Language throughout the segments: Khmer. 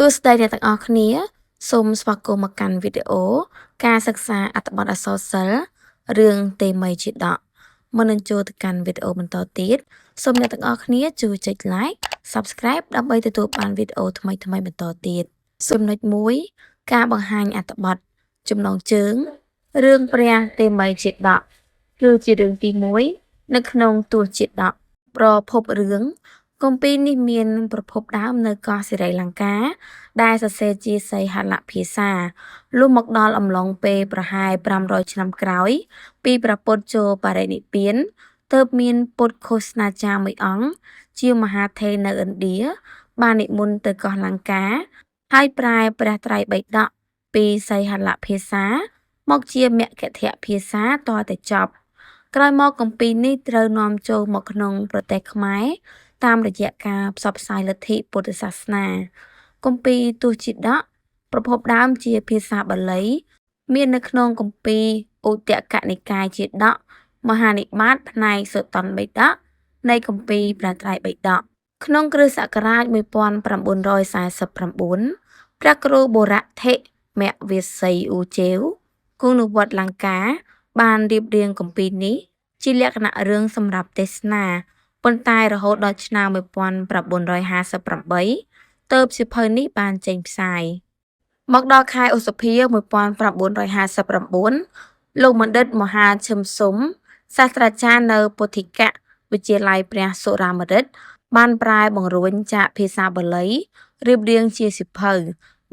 សួស្តីអ្នកទាំងអស់គ្នាសូមស្វាគមន៍មកកាន់វីដេអូការសិក្សាអត្ថបទអក្សរសិល្ប៍រឿងទេមីជាដកមុននឹងចូលទៅកាន់វីដេអូបន្តទៀតសូមអ្នកទាំងអស់គ្នាជួយចុច like subscribe ដើម្បីទទួលបានវីដេអូថ្មីៗបន្តទៀតចំណុច1ការបង្ហាញអត្ថបទចំណងជើងរឿងព្រះទេមីជាដកគឺជារឿងទី1នៅក្នុងទួលជាដកប្រភពរឿងគម្ពីរនេះមានប្រភពដើមនៅកោះសិរីលង្កាដែលសរសេរជាសីហលភាសាលុះមកដល់អំឡុងពេលប្រហែល500ឆ្នាំក្រោយពីព្រះពុទ្ធចូលបរិនិព្វានទើបមានពុទ្ធឃោសនាចារ្យមួយអង្គជាមហាថេរនៅឥណ្ឌាបាននិមន្តទៅកោះលង្កាហើយប្រែព្រះត្រៃបិដកពីសីហលភាសាមកជាមគ្គធភាសាតតែចប់ក្រោយមកគម្ពីរនេះត្រូវនាំចូលមកក្នុងប្រទេសខ្មែរតាមរយៈការផ្សព្វផ្សាយលទ្ធិពុទ្ធសាសនាគម្ពីរទុជាដកប្រភពដើមជាភាសាបាលីមាននៅក្នុងគម្ពីរឧទកនិកាយជាដកមហានិបាតផ្នែកសុតន្តបិដកនៃគម្ពីរព្រះត្រៃបិដកក្នុងគ្រិស្តសករាជ1949ព្រះគ្រូបុរៈថេមវាសីអ៊ូជេវគង់នៅវត្តលង្កាបានរៀបរៀងគម្ពីរនេះជាលក្ខណៈរឿងសម្រាប់ទេសនាប៉ុន្តែរហូតដល់ឆ្នាំ1958ទើបសៀវភៅនេះបានចេញផ្សាយមកដល់ខែឧសភា1959លោកបណ្ឌិតមហាឈឹមស៊ុំសាស្ត្រាចារ្យនៅពុទ្ធិកវិទ្យាល័យព្រះសុរាម្រិតបានប្រែបង្រួញចាកភាសាបាលីរៀបរៀងជាសៀវភៅ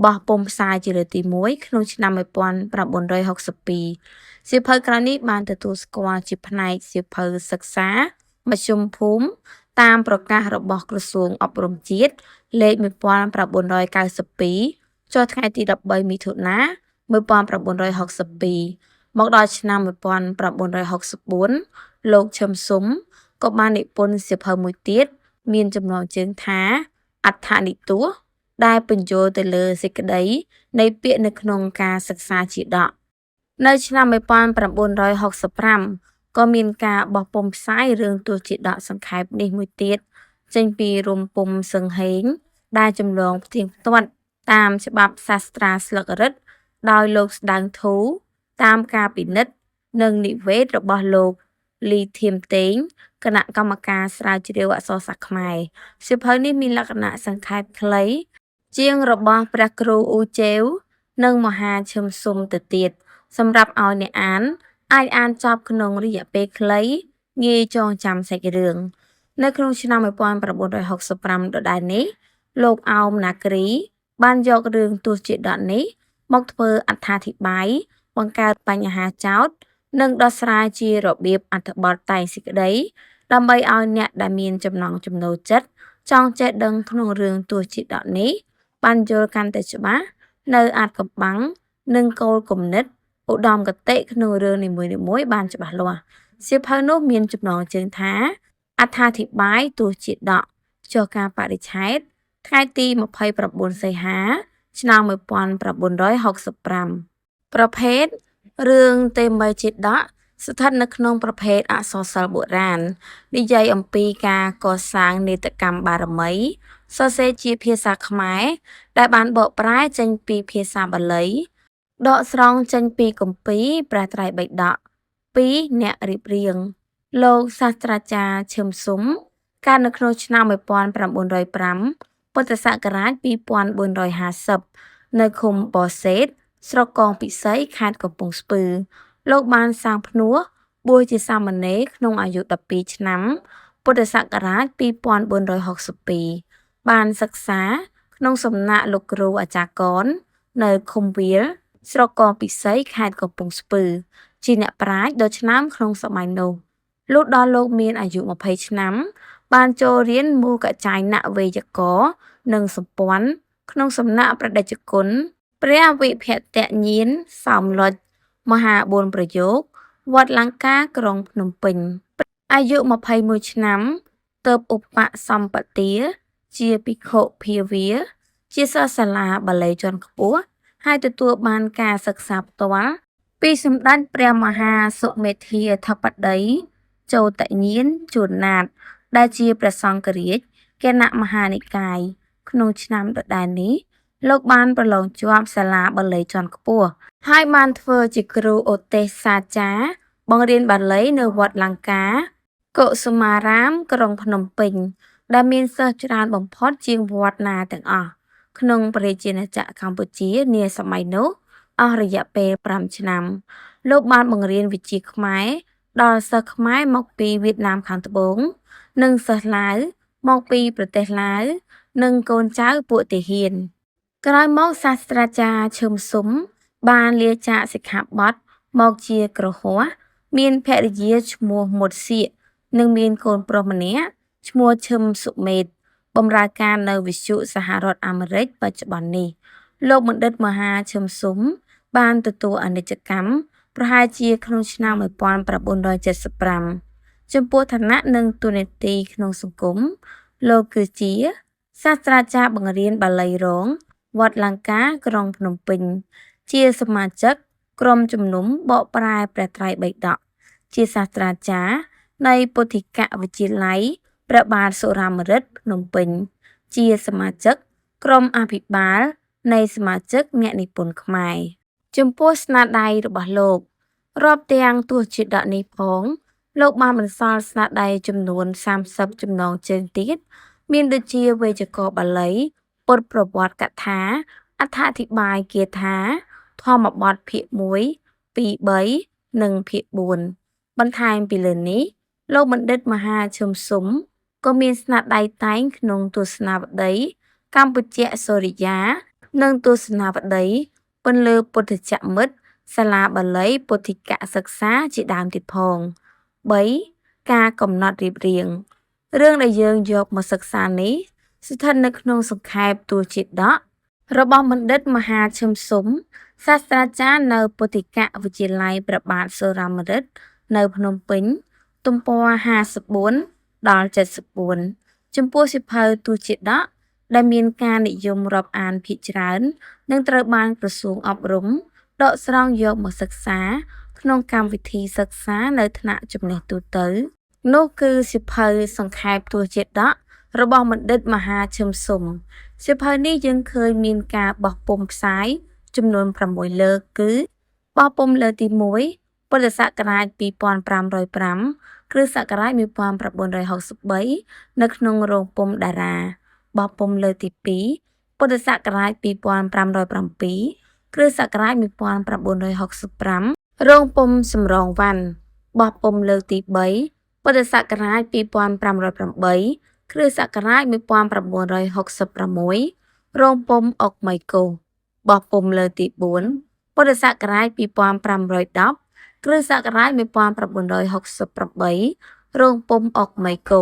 បោះពុម្ពផ្សាយជាលើកទី1ក្នុងឆ្នាំ1962សៀវភៅក្រោយនេះបានទទួលស្គាល់ជាផ្នែកសៀវភៅសិក្សាមជ្ឈុំភូមិតាមប្រកាសរបស់ក្រសួងអប់រំជាតិលេខ1992ចុះថ្ងៃទី13មិថុនា1962មកដល់ឆ្នាំ1964លោកឈឹមស៊ុំក៏បាននិពន្ធសៀវភៅមួយទៀតមានចំណងជើងថាអដ្ឋនិទស្សន៍ដែលបញ្ចូលទៅលើសេចក្តីនៃពាក្យនៅក្នុងការសិក្សាជាដកនៅឆ្នាំ1965ក៏មានការបោះពុម្ពផ្សាយរឿងទស្សជាដកសង្ខេបនេះមួយទៀតចេញពីរំពុម្ពសឹងហេងដែលចម្លងផ្ទៀងផ្ទាត់តាមច្បាប់សាស្ត្រាស្លឹករឹតដោយលោកស្ដៅធូតាមការពិនិត្យនិងនិវេសរបស់លោកលីធៀមតេងគណៈកម្មការស្រាវជ្រាវអក្សរសាស្ត្រខ្មែរសៀវភៅនេះមានលក្ខណៈសង្ខេបខ្លីជាងរបស់ព្រះគ្រូអ៊ូជេវនិងមហាឈឹមស៊ុំទៅទៀតសម្រាប់ឲ្យអ្នកអានអាចអានចប់ក្នុងរយៈពេលខ្លីងាយចងចាំសាច់រឿងនៅក្នុងឆ្នាំ1965ដដែលនេះលោកអោមណាគ្រីបានយករឿងទស្សជាដកនេះមកធ្វើអត្ថាធិប្បាយបង្កើតបញ្ហាចោទនិងដោះស្រាយជារបៀបអត្ថបទតែងសេចក្តីដើម្បីឲ្យអ្នកដែលមានចំណង់ចំណូលចិត្តចង់ចេះដឹងក្នុងរឿងទស្សជាដកនេះបានយល់កាន់តែច្បាស់នៅអត្ថកំបាំងនិងគោលគំនិតឧត្តមគតិក្នុងរឿងនីមួយៗបានច្បាស់លាស់សៀវភៅនោះមានចំណងជើងថាអត្ថាធិប្បាយទស្សជាដកចុះការបរិច្ឆេទថ្ងៃទី29សីហាឆ្នាំ1965ប្រភេទរឿងទេមីជាដកស្ថិតនៅក្នុងប្រភេទអក្សរសិល្ប៍បុរាណនិយាយអំពីការកសាងនេតកម្មបារមីសរសេរជាភាសាខ្មែរដែលបានបកប្រែចេញពីភាសាបាលីដកស្រង់ចេញពីគម្ពីរព្រះត្រៃបិដកពីអ្នករៀបរៀងលោកសាស្ត្រាចារ្យឈឹមស៊ុំកើតនៅក្នុងឆ្នាំ1905ពុទ្ធសករាជ2450នៅឃុំបសេតស្រុកកងពិសីខេត្តកំពង់ស្ពឺលោកបានសាងភ្នួសបួសជាសាមណេរក្នុងអាយុ12ឆ្នាំពុទ្ធសករាជ2462បានសិក្សាក្នុងសំណាក់លោកគ្រូអាចារ្យកននៅឃុំវាលស្រុកកងពិសីខេត្តកំពង់ស្ពឺជាអ្នកប្រាជ្ញដ៏ឆ្នើមក្នុងសម័យនោះលុះដល់លោកមានអាយុ20ឆ្នាំបានចូលរៀនមូលកច្ឆាយនវេយ្យាករណ៍និងសម្ព័ន្ធក្នុងសំណាក់ព្រះតេជគុណព្រះវិភតញាណសោមលុចមហាបួនប្រយោគវត្តលង្កាក្រុងភ្នំពេញអាយុ21ឆ្នាំទើបឧបសម្បទាជាភិក្ខុភាវាជាសិស្សសាលាបាលីជាន់ខ្ពស់ហើយទទួលបានការសិក្សាផ្ទាល់ពីសម្ដេចព្រះមហាសុមេធាធិបតីចោទញាណជួនណាតដែលជាព្រះសង្ឃរាជគណៈមហានិកាយក្នុងឆ្នាំដដែលនេះ លោកបានប្រឡងជាប់សាលាបាលីជាន់ខ្ពស់ហើយបានធ្វើជាគ្រូឧទ្ទេសសាចារ្យបង្រៀនបាលីនៅវត្តលង្កាកុសុមារាមក្រុងភ្នំពេញដែលមានសិស្សច្រើនបំផុតជាងវត្តណាទាំងអស់ក្នុងប្រជាណាចក្រកម្ពុជានាសម័យនោះអស់រយៈពេល5ឆ្នាំលោកបានបង្រៀនវិជ្ជាខ្មែរដល់សិស្សខ្មែរមកពីវៀតណាមខាងត្បូងនិងសិស្សឡាវមកពីប្រទេសឡាវនិងកូនចៅពួកទាហានក្រោយមកសាស្ត្រាចារ្យឈឹមស៊ុំបានលាចាកសិក្ខាបទមកជាគ្រហស្ថមានភរិយាឈ្មោះមុតសៀកនិងមានកូនប្រុសម្នាក់ឈ្មោះឈឹមសុមេតបម្រើការនៅវិទ្យុសហរដ្ឋអាមេរិកបច្ចុប្បន្ននេះលោកបណ្ឌិតមហាឈឹមស៊ុំបានទទួលអនិច្ចកម្មប្រហែលជាក្នុងឆ្នាំ1975ចំពោះឋានៈនិងតួនាទីក្នុងសង្គមលោកគឺជាសាស្ត្រាចារ្យបង្រៀនបាលីរងវត្តលង្កាក្រុងភ្នំពេញជាសមាជិកក្រុមជំនុំបកប្រែព្រះត្រៃបិដកជាសាស្ត្រាចារ្យនៃពុទ្ធិកវិទ្យាល័យព្រះបាទសុរាម្រិតភ្នំពេញជាសមាជិកក្រុមអភិបាលនៃសមាជិកអ្នកនិពន្ធខ្មែរចំពោះស្នាដៃរបស់លោករាប់ទាំងទស្សជាដកនេះផងលោកបានបន្សល់ស្នាដៃចំនួន30ចំណងជើងទៀតមានដូចជាវេយ្យាករណ៍បាលីពុទ្ធប្រវត្តិកថាអត្ថាធិប្បាយគាថាធម្មបទភាគ1 2 3និងភាគ4បន្ថែមពីលើនេះលោកបណ្ឌិតមហាឈឹមស៊ុំក៏មានស្នាដៃតែងក្នុងទស្សនាវដ្តីកម្ពុជាសូរិយានិងទស្សនាវដ្តីពន្លើពុទ្ធចមិត្តសាលាបាលីពុទ្ធិកសិក្សាជាដើមទៀតផង3ការកំណត់រៀបរៀងរឿងដែលយើងយកមកសិក្សានេះស្ថិតនៅក្នុងសង្ខេបទស្សជាដករបស់បណ្ឌិតមហាឈឹមស៊ុំសាស្ត្រាចារ្យនៅពុទ្ធិកវិទ្យាល័យព្រះបាទសុរាម្រិតនៅភ្នំពេញទំព័រ54ដល់74ចំពោះសៀវភៅទស្សជាដកដែលមានការនិយមរាប់អានភាគច្រើននិងត្រូវបានក្រសួងអប់រំដកស្រង់យកមកសិក្សាក្នុងកម្មវិធីសិក្សានៅថ្នាក់ចំណេះទូទៅនោះគឺសៀវភៅសង្ខេបទស្សជាដករបស់បណ្ឌិតមហាឈឹមស៊ុំសៀវភៅនេះយើងឃើញមានការបោះពុម្ពផ្សាយចំនួន6លើកគឺបោះពុម្ពលើកទី1ពុទ្ធសករាជ2505គ្រិស្តសករាជ1963នៅក្នុងរោងពុម្ពតារាបោះពុម្ពលើកទី2ពុទ្ធសករាជ2507គ្រិស្តសករាជ1965រោងពុម្ពសំរងវ៉ាន់បោះពុម្ពលើកទី3ពុទ្ធសករាជ2508គ្រិស្តសករាជ1966រោងពុម្ពអុកម៉ៃកូបោះពុម្ពលើកទី4ពុទ្ធសករាជ2510គ្រិស្តសករាជ1968រោងពុម្ពអុកម៉ៃកូ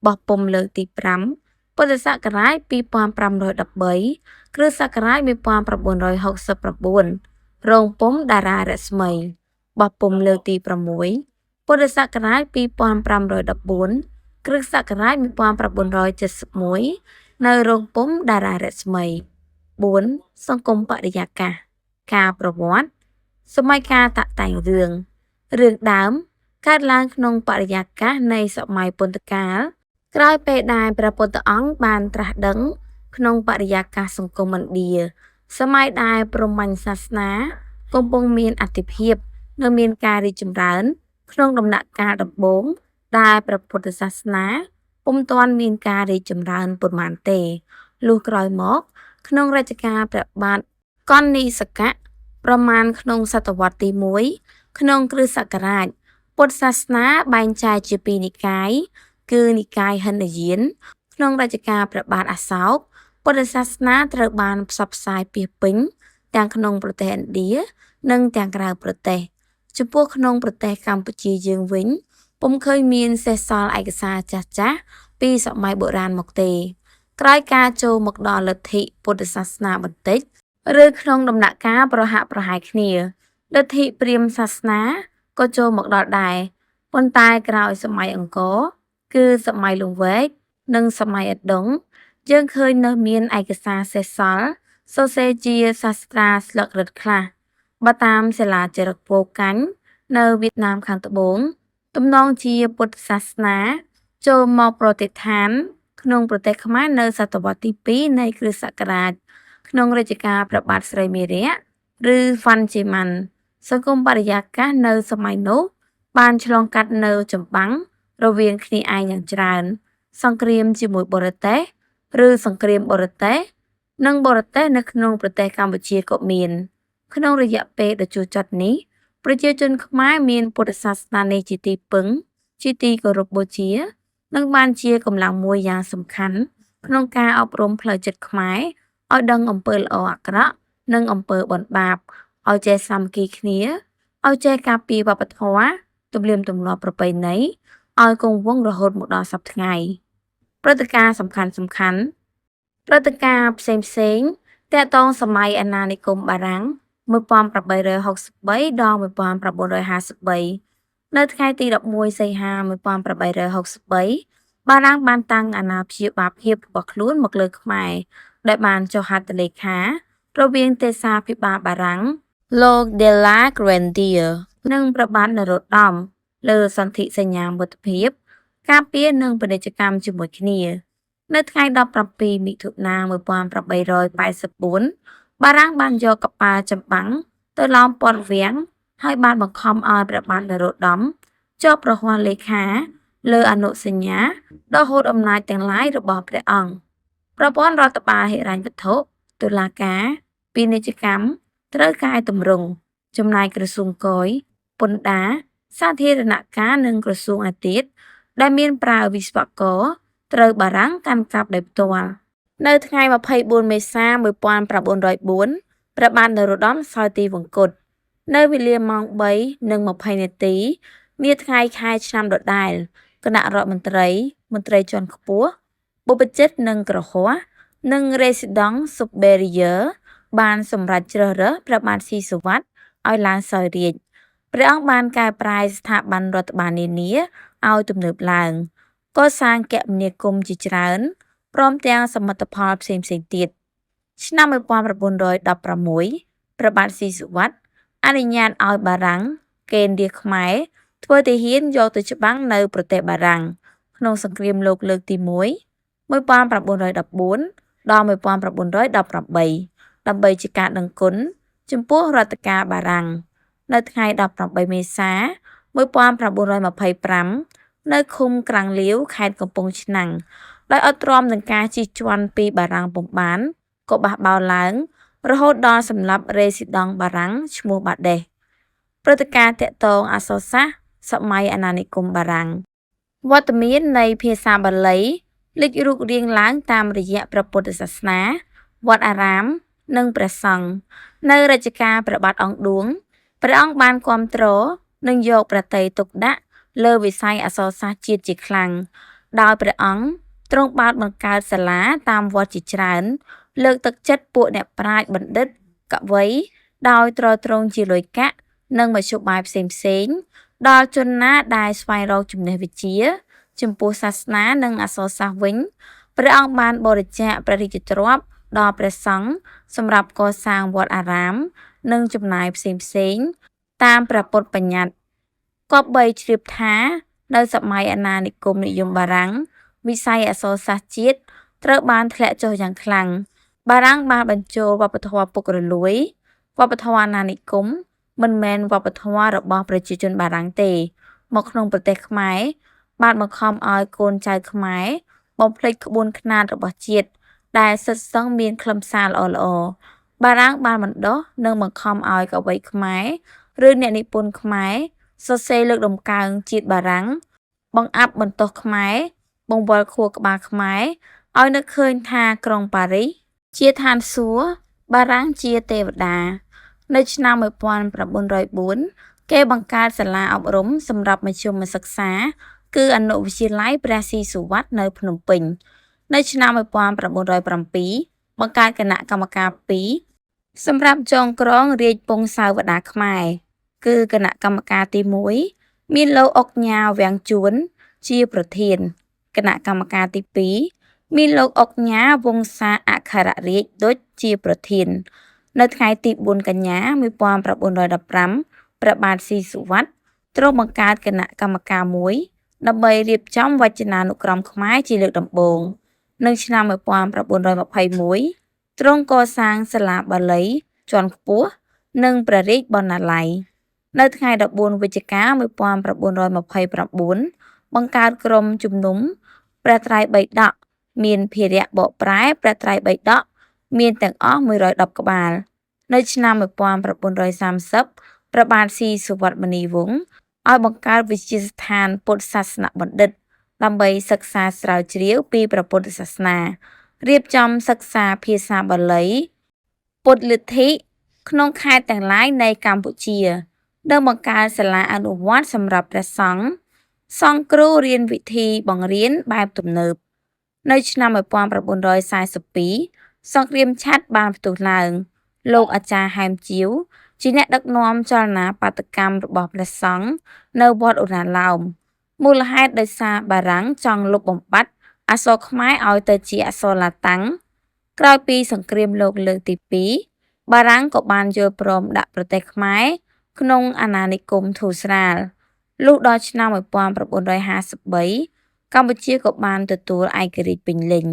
បោះពុម្ពលើកទី5ពុទ្ធសករាជ2513គ្រិស្តសករាជ1969រោងពុម្ពតារារស្មីបោះពុម្ពលើកទី6ពុទ្ធសករាជ2514គ្រិស្តសករាជ1971នៅរោងពុម្ពតារារស្មី4សង្គមបរិយាកាសការប្រវត្តិសម័យកាលតាក់តែងរឿងដើមកើតឡើងក្នុងបរិយាកាសនៃសម័យពុទ្ធកាលក្រោយពេលដែលព្រះពុទ្ធអង្គបានត្រាស់ដឹងក្នុងបរិយាកាសសង្គមឥណ្ឌាសម័យដែលព្រហ្មញ្ញសាសនាកំពុងមានអធិភាពនិងមានការរីកចម្រើនក្នុងដំណាក់កាលដំបូងដែលព្រះពុទ្ធសាសនាពុំទាន់មានការរីកចម្រើនប៉ុន្មានទេលុះក្រោយមកក្នុងរជ្ជកាលព្រះបាទកននីសកៈប្រមាណក្នុងសតវត្សទី1ក្នុងគ្រិស្តសករាជពុទ្ធសាសនាបែងចែកជាពីរនិកាយគឺនិកាយហិនយានក្នុងរជ្ជកាលព្រះបាទអសោកពុទ្ធសាសនាត្រូវបានផ្សព្វផ្សាយពាសពេញទាំងក្នុងប្រទេសឥណ្ឌានិងទាំងក្រៅប្រទេសចំពោះក្នុងប្រទេសកម្ពុជាយើងវិញពុំឃើញមានសេសសល់ឯកសារចាស់ៗពីសម័យបុរាណមកទេក្រោយការចូលមកដល់លទ្ធិពុទ្ធសាសនាបន្តិចឬក្នុងដំណាក់កាលប្រហាក់ប្រហែលគ្នាលទ្ធិព្រាហ្មណ៍សាសនាក៏ចូលមកដល់ដែរប៉ុន្តែក្រោយសម័យអង្គរគឺសម័យលង្វែកនិងសម័យឧដុង្គយើងឃើញនៅមានឯកសារសេសសល់សរសេរជាសាស្ត្រាស្លឹករឹតខ្លះបើតាមសិលាចារឹកពោកាញ់នៅវៀតណាមខាងត្បូងទំនងជាពុទ្ធសាសនាចូលមកប្រតិស្ថានក្នុងប្រទេសខ្មែរនៅសតវត្សទី2នៃគ្រិស្តសករាជ ក្នុងរាជការព្រះបាទស្រីមេរៈឬវ៉ាន់ជេម៉ាន់សង្គមបរិយាកាសនៅសម័យនោះបានឆ្លងកាត់នៅចម្បាំងរវាងគ្នាឯងយ៉ាងច្រើនសង្គ្រាមជាមួយបរទេសឬសង្គ្រាមបរទេសនិងបរទេសនៅក្នុងប្រទេសកម្ពុជាក៏មានក្នុងរយៈពេលដ៏ជូរចត់នេះប្រជាជនខ្មែរមានពុទ្ធសាសនានេះជាទីពឹងជាទីគោរពបូជានិងបានជាកម្លាំងមួយយ៉ាងសំខាន់ក្នុងការអប់រំផ្លូវចិត្តខ្មែរឲ្យដឹងអំពើល្អអាក្រក់និងអំពើបុណ្យបាបឲ្យចេះសាមគ្គីគ្នាឲ្យចេះការពារវប្បធម៌ទំនៀមទម្លាប់ប្រពៃណីឲ្យគង់វង្សរហូតមកដល់សប្តាហ៍ថ្ងៃព្រឹត្តិការណ៍សំខាន់ព្រឹត្តិការណ៍ផ្សេងតាក់ទងសម័យអាណានិគមបារាំង1863ដល់1953នៅថ្ងៃទី11សីហា1863បារាំងបានតាំងអាណាព្យាបាលភាពរបស់ខ្លួនមកលើខ្មែរដែលបានចុះហត្ថលេខារវាងទេសាភិបាលបារាំងលោក De la Grandier និងព្រះបាទនរោត្តមលើសន្ធិសញ្ញាមិត្តភាពការពារនិងពាណិជ្ជកម្មជាមួយគ្នានៅថ្ងៃ17មិថុនា1884បារាំងបានយកកប៉ាល់ចម្បាំងទៅឡោមព័ទ្ធវាំងហើយបានបង្ខំឲ្យព្រះបាទនរោត្តមជាប់ប្រព័ន្ធលេខាលើអនុសញ្ញាដ៏ហួតអំណាចទាំងឡាយរបស់ព្រះអង្គប្រព័ន្ធរដ្ឋបាលហិរញ្ញវត្ថុតុលាការពាណិជ្ជកម្មត្រូវកែតម្រង់ចំណាយក្រសួងគយពន្ធដារសាធារណការនិងក្រសួងអាទិត្យដែលមានប្រើវិស្វករត្រូវបារាំងកាន់កាប់ដោយផ្ទាល់នៅថ្ងៃ24មេសា1904ព្រះបាទនរោត្តមសោយទីវង្គតនៅវេលាម៉ោង3:20នាទីនាថ្ងៃខែឆ្នាំដដែលគណៈរដ្ឋមន្ត្រីមន្ត្រីជាន់ខ្ពស់បុព្វជិតនិងក្រហមនិង Resident Superior បានសម្រេចជ្រើសរើសព្រះបាទស៊ីសុវត្ថិឲ្យឡើងសោយរាជ្យព្រះអង្គបានកែប្រែស្ថាប័នរដ្ឋបាលនានាឲ្យទំនើបឡើងកសាងគមនាគមន៍ជាច្រើនព្រមទាំងសមិទ្ធផលផ្សេងទៀតឆ្នាំ1916ព្រះបាទស៊ីសុវត្ថិអនុញ្ញាតឲ្យបារាំងកេណ្ឌរាជខ្មែរធ្វើទាហានយកទៅច្បាំងនៅប្រទេសបារាំងក្នុងសង្គ្រាមលោកលើកទី1 1914ដល់1918ដើម្បីជាការដឹងគុណចំពោះរដ្ឋការបារាំងនៅថ្ងៃ18មេសា1925នៅឃុំក្រាំងលាវខេត្តកំពង់ឆ្នាំងដោយអត់ទ្រាំនឹងការជិះជាន់ពីបារាំងពុំបានក៏បះបោរឡើងរហូតដល់សម្លាប់រេស៊ីដង់បារាំងឈ្មោះបាដេសព្រឹត្តិការណ៍តាក់ទងអក្សរសាស្ត្រសម័យអាណានិគមបារាំងវត្តមាននៃភាសាបាលីលេចរូបរាងឡើងតាមរយៈព្រះពុទ្ធសាសនាវត្តអារាមនិងព្រះសង្ឃនៅរជ្ជកាលព្រះបាទអង្គឌួងព្រះអង្គបានគាំទ្រនិងយកប្រតិទុកដាក់លើវិស័យអក្សរសាស្ត្រជាតិជាខ្លាំងដោយព្រះអង្គទ្រង់បានបង្កើតសាលាតាមវត្តជាច្រើនលើកទឹកចិត្តពួកអ្នកប្រាជ្ញបណ្ឌិតកវីដោយទ្រទ្រង់ជាលុយកាក់និងមធ្យោបាយផ្សេងដល់ជនណាដែលស្វែងរកចំណេះវិជ្ជាចំពោះសាសនានិងអក្សរសាស្ត្រវិញព្រះអង្គបានបរិច្ចាគព្រះរាជទ្រព្យដល់ព្រះសង្ឃសម្រាប់កសាងវត្តអារាមនិងចំណាយផ្សេងតាមព្រះពុទ្ធបញ្ញត្តិគប្បីជ្រាបថានៅសម័យអាណានិគមនិយមបារាំងវិស័យអក្សរសាស្ត្រជាតិត្រូវបានធ្លាក់ចុះយ៉ាងខ្លាំងបារាំងបានបញ្ចូលវប្បធម៌ពុករលួយវប្បធម៌អាណានិគមមិនមែនវប្បធម៌របស់ប្រជាជនបារាំងទេមកក្នុងប្រទេសខ្មែរបានបង្ខំឲ្យកូនចៅខ្មែរបំភ្លេចក្បួនខ្នាតរបស់ជាតិដែលសិតសឹងមានខ្លឹមសារល្អបារាំងបានបណ្ដុះនិងបង្ខំឲ្យកវីខ្មែរឬអ្នកនិពន្ធខ្មែរសរសេរលើកដំកើងជាតិបារាំងបង្អាប់បន្ទោសខ្មែរបង្វិលខួរក្បាលខ្មែរឲ្យនឹកឃើញថាក្រុងប៉ារីសជាឋានសួគ៌បារាំងជាទេវតានៅឆ្នាំ1904គេបង្កើតសាលាអប់រំសម្រាប់មធ្យមសិក្សាគឺអនុវិទ្យាល័យព្រះស៊ីសុវត្ថិនៅភ្នំពេញនៅឆ្នាំ1907បង្កើតគណៈកម្មការ2សម្រាប់ចងក្រងរាជពង្សាវតារខ្មែរគឺគណៈកម្មការទី1មានលោកអុកញ៉ាវាំងជួនជាប្រធានគណៈកម្មការទី2មានលោកអុកញ៉ាវង្សាអក្ខររាជឌុចជាប្រធាននៅថ្ងៃទី4កញ្ញា1915ព្រះបាទស៊ីសុវត្ថិទ្រង់បង្កើតគណៈកម្មការមួយដើម្បីរៀបចំវចនានុក្រមខ្មែរជាលើកដំបូងនៅឆ្នាំ1921 ទ្រង់កសាងសាលាបាលីជាន់ខ្ពស់និងព្រះរាជបណ្ណាល័យនៅថ្ងៃ14វិច្ឆិកា1929បង្កើតក្រុមជំនុំព្រះត្រៃបិដកមានភារៈបកប្រែព្រះត្រៃបិដកមានទាំងអស់110ក្បាលនៅឆ្នាំ1930ព្រះបាទស៊ីសុវត្ថិមុនីវង្សឲ្យបង្កើតវិទ្យាស្ថានពុទ្ធសាសនបណ្ឌិតដើម្បីសិក្សាស្រាវជ្រាវពីព្រះពុទ្ធសាសនារៀបចំសិក្សាភាសាបាលីពុទ្ធលទ្ធិក្នុងខេត្តទាំងឡាយនៃកម្ពុជានិងបង្កើតសាលាអនុវត្តសម្រាប់ព្រះសង្ឃគ្រូរៀនវិធីបង្រៀនបែបទំនើបនៅឆ្នាំ1942សង្គ្រាមឆ័ត្របានផ្ទុះឡើងលោកអាចារ្យហែមជាវជាអ្នកដឹកនាំចលនាបាតកម្មរបស់ព្រះសង្ឃនៅវត្តឧណ្ណាលោមមូលហេតុដោយសារបារាំងចង់លុបបំបាត់អក្សរខ្មែរឲ្យទៅជាអក្សរឡាតាំងក្រោយពីសង្គ្រាមលោកលើកទី2បារាំងក៏បានយល់ព្រមដាក់ប្រទេសខ្មែរក្នុងអាណានិគមធូរស្រាលលុះដល់ឆ្នាំ1953កម្ពុជាក៏បានទទួលឯករាជ្យពេញលេញ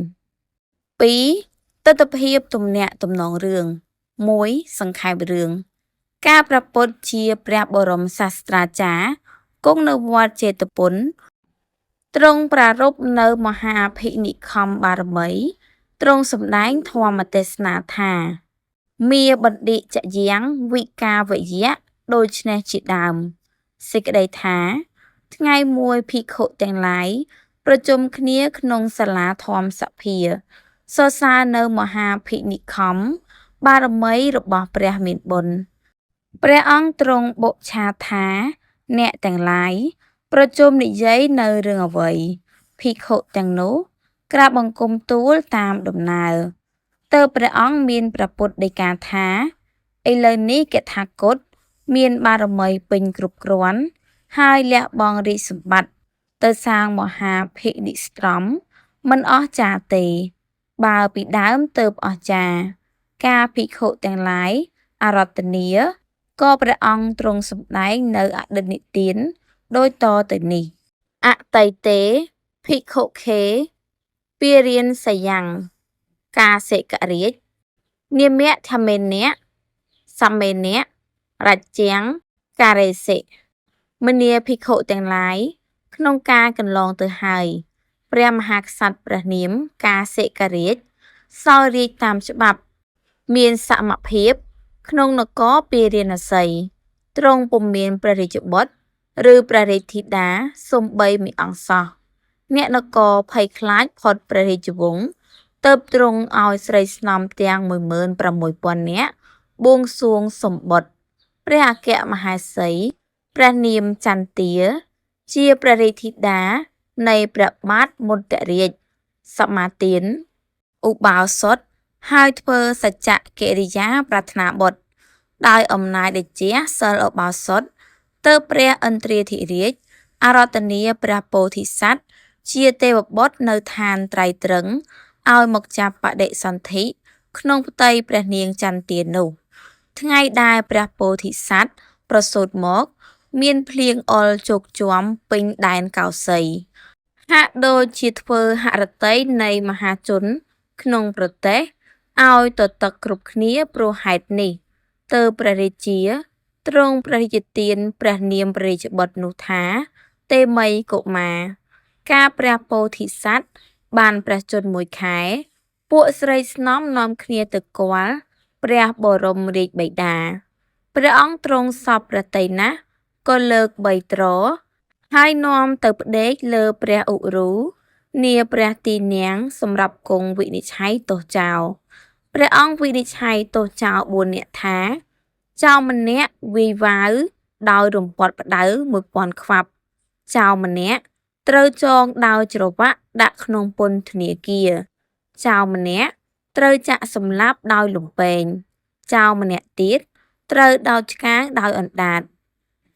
2. ទិដ្ឋភាពទំនាក់ទំនងរឿង 1. សង្ខេបរឿងការប្រពុតជាព្រះបរមសាស្ត្រាចារ្យគង់នៅវត្តចេតពុនទ្រង់ប្រារព្ធនៅមហាអភិនិខំបារមីទ្រង់សម្ដែងធម្មទេសនាថាមាបណ្ឌិចយ៉ាងវិការវយៈដូច្នេះជាដើមសេចក្តីថាថ្ងៃមួយភិក្ខុទាំងឡាយប្រជុំគ្នាក្នុងសាលាធម្មសភាសរសើរនៅមហាភិនិខំបារមីរបស់ព្រះមានបុណ្យព្រះអង្គទ្រង់បុឆាថាអ្នកទាំងឡាយប្រជុំនិយាយនៅរឿងអ្វីភិក្ខុទាំងនោះក្រាបបង្គំទូលតាមដំណើរទើបព្រះអង្គមានព្រះពុទ្ធដីកាថាឥឡូវនេះកថាគតមានបារមីពេញគ្រប់គ្រាន់ហើយលះបង់រាជសម្បត្តិទៅសាងមហាភិនិស្រមមិនអស់ចាទេបើពីដើមទើបអស់ចាការភិក្ខុទាំងឡាយអរតនីក៏ព្រះអង្គទ្រង់សម្ដែងនៅអតីតនិទានដូចតទៅនេះអតីតេភិក្ខុខេពារានសយ៉ាងកាសិករាជនាមៈធមេនៈសមេនៈរច្ចាំងការេសិមនាភិក្ខុទាំងឡាយក្នុងការកន្លងទៅហើយព្រះមហាក្សត្រព្រះនាមកាសិករាជសោយរាជតាមច្បាប់មានសមភាពក្នុងនគរពារាណសីទ្រង់ពុំមានព្រះរាជបុត្រឬព្រះរាជធីតាសូម្បីមួយអង្គសោះអ្នកនគរភ័យខ្លាចផុតព្រះរាជវង្សទើបទ្រង់ឲ្យស្រីស្នំទាំង16,000 នាក់បួងសួងសម្បុត្រព្រះអគ្គមហេសីព្រះនាមចន្ទាជាព្រះរាជធីតានៃព្រះបាទមុត្តរាជសមាទានឧបោសថហើយធ្វើសច្ចកិរិយាប្រាថ្នាបុត្រដោយអំណាចតេជះសិលឧបោសថទើបព្រះឥន្ទ្រាធិរាជអារាធនាព្រះពោធិសត្វជាទេវបុត្រនៅឋានត្រៃត្រឹងឲ្យមកចាប់បដិសន្ធិក្នុងផ្ទៃព្រះនាងចន្ទានោះថ្ងៃដែលព្រះពោធិសត្វប្រសូតមកមានភ្លៀងអុលជោគជាំពេញដែនកោសីហាក់ដូចជាធ្វើហរតីនៃមហាជនក្នុងប្រទេសឲ្យទទឹកគ្រប់គ្នាព្រោះហេតុនេះទើបព្រះរាជាទ្រង់ព្រះរាជទានព្រះនាមព្រះរាជបុត្រនោះថាទេមីកុមារការព្រះពោធិសត្វបានព្រះជន្ម1 ខែពួកស្រីស្នំនាំគ្នាទៅគាល់ព្រះបរមរាជបិតាព្រះអង្គទ្រង់សពព្រះទ័យណាស់ក៏លើក3 ទ្រហើយនាំទៅផ្ដេកលើព្រះឧរុនាព្រះទីនាំងសម្រាប់គង់វិនិច្ឆ័យទោសចោលព្រះអង្គវិនិច្ឆ័យទោសចោល4 នាក់ថាចោលម្នាក់វាយវាវដោយរំពាត់ផ្ដៅ1000 ខ្វាប់ចោលម្នាក់ត្រូវចងដោយច្រវាក់ដាក់ក្នុងពន្ធនាគារចោលម្នាក់ត្រូវចាក់សម្លាប់ដោយលំពែងចោលម្នាក់ទៀតត្រូវដោតឆ្កាងដោយអណ្ដាត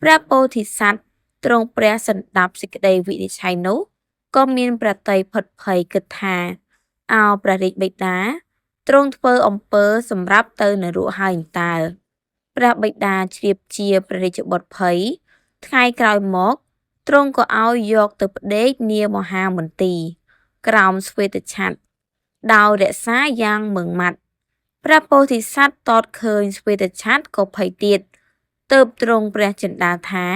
ព្រះពោធិសត្វទ្រង់ព្រះសណ្ដាប់សេចក្តីវិនិច្ឆ័យនោះក៏មានព្រះទ័យផិតភ័យគិតថាអោព្រះរាជបិតាទ្រង់ធ្វើអំពើសម្រាប់ទៅនរកហើយតើព្រះបិតាជ្រាបជាព្រះរាជបុត្រភ័យថ្ងៃក្រោយមកទ្រង់ក៏ឲ្យយកទៅផ្ដេកនាមហាមន្ទីរក្រោមស្វេតឆ័ត្រដោយរក្សាយ៉ាងម៉ឺងម៉ាត់ ព្រះពោធិសត្វតតឃើញស្វេតឆ័ត្រក៏ភ័យទៀតទើបទ្រង់ព្រះចិន្តាថា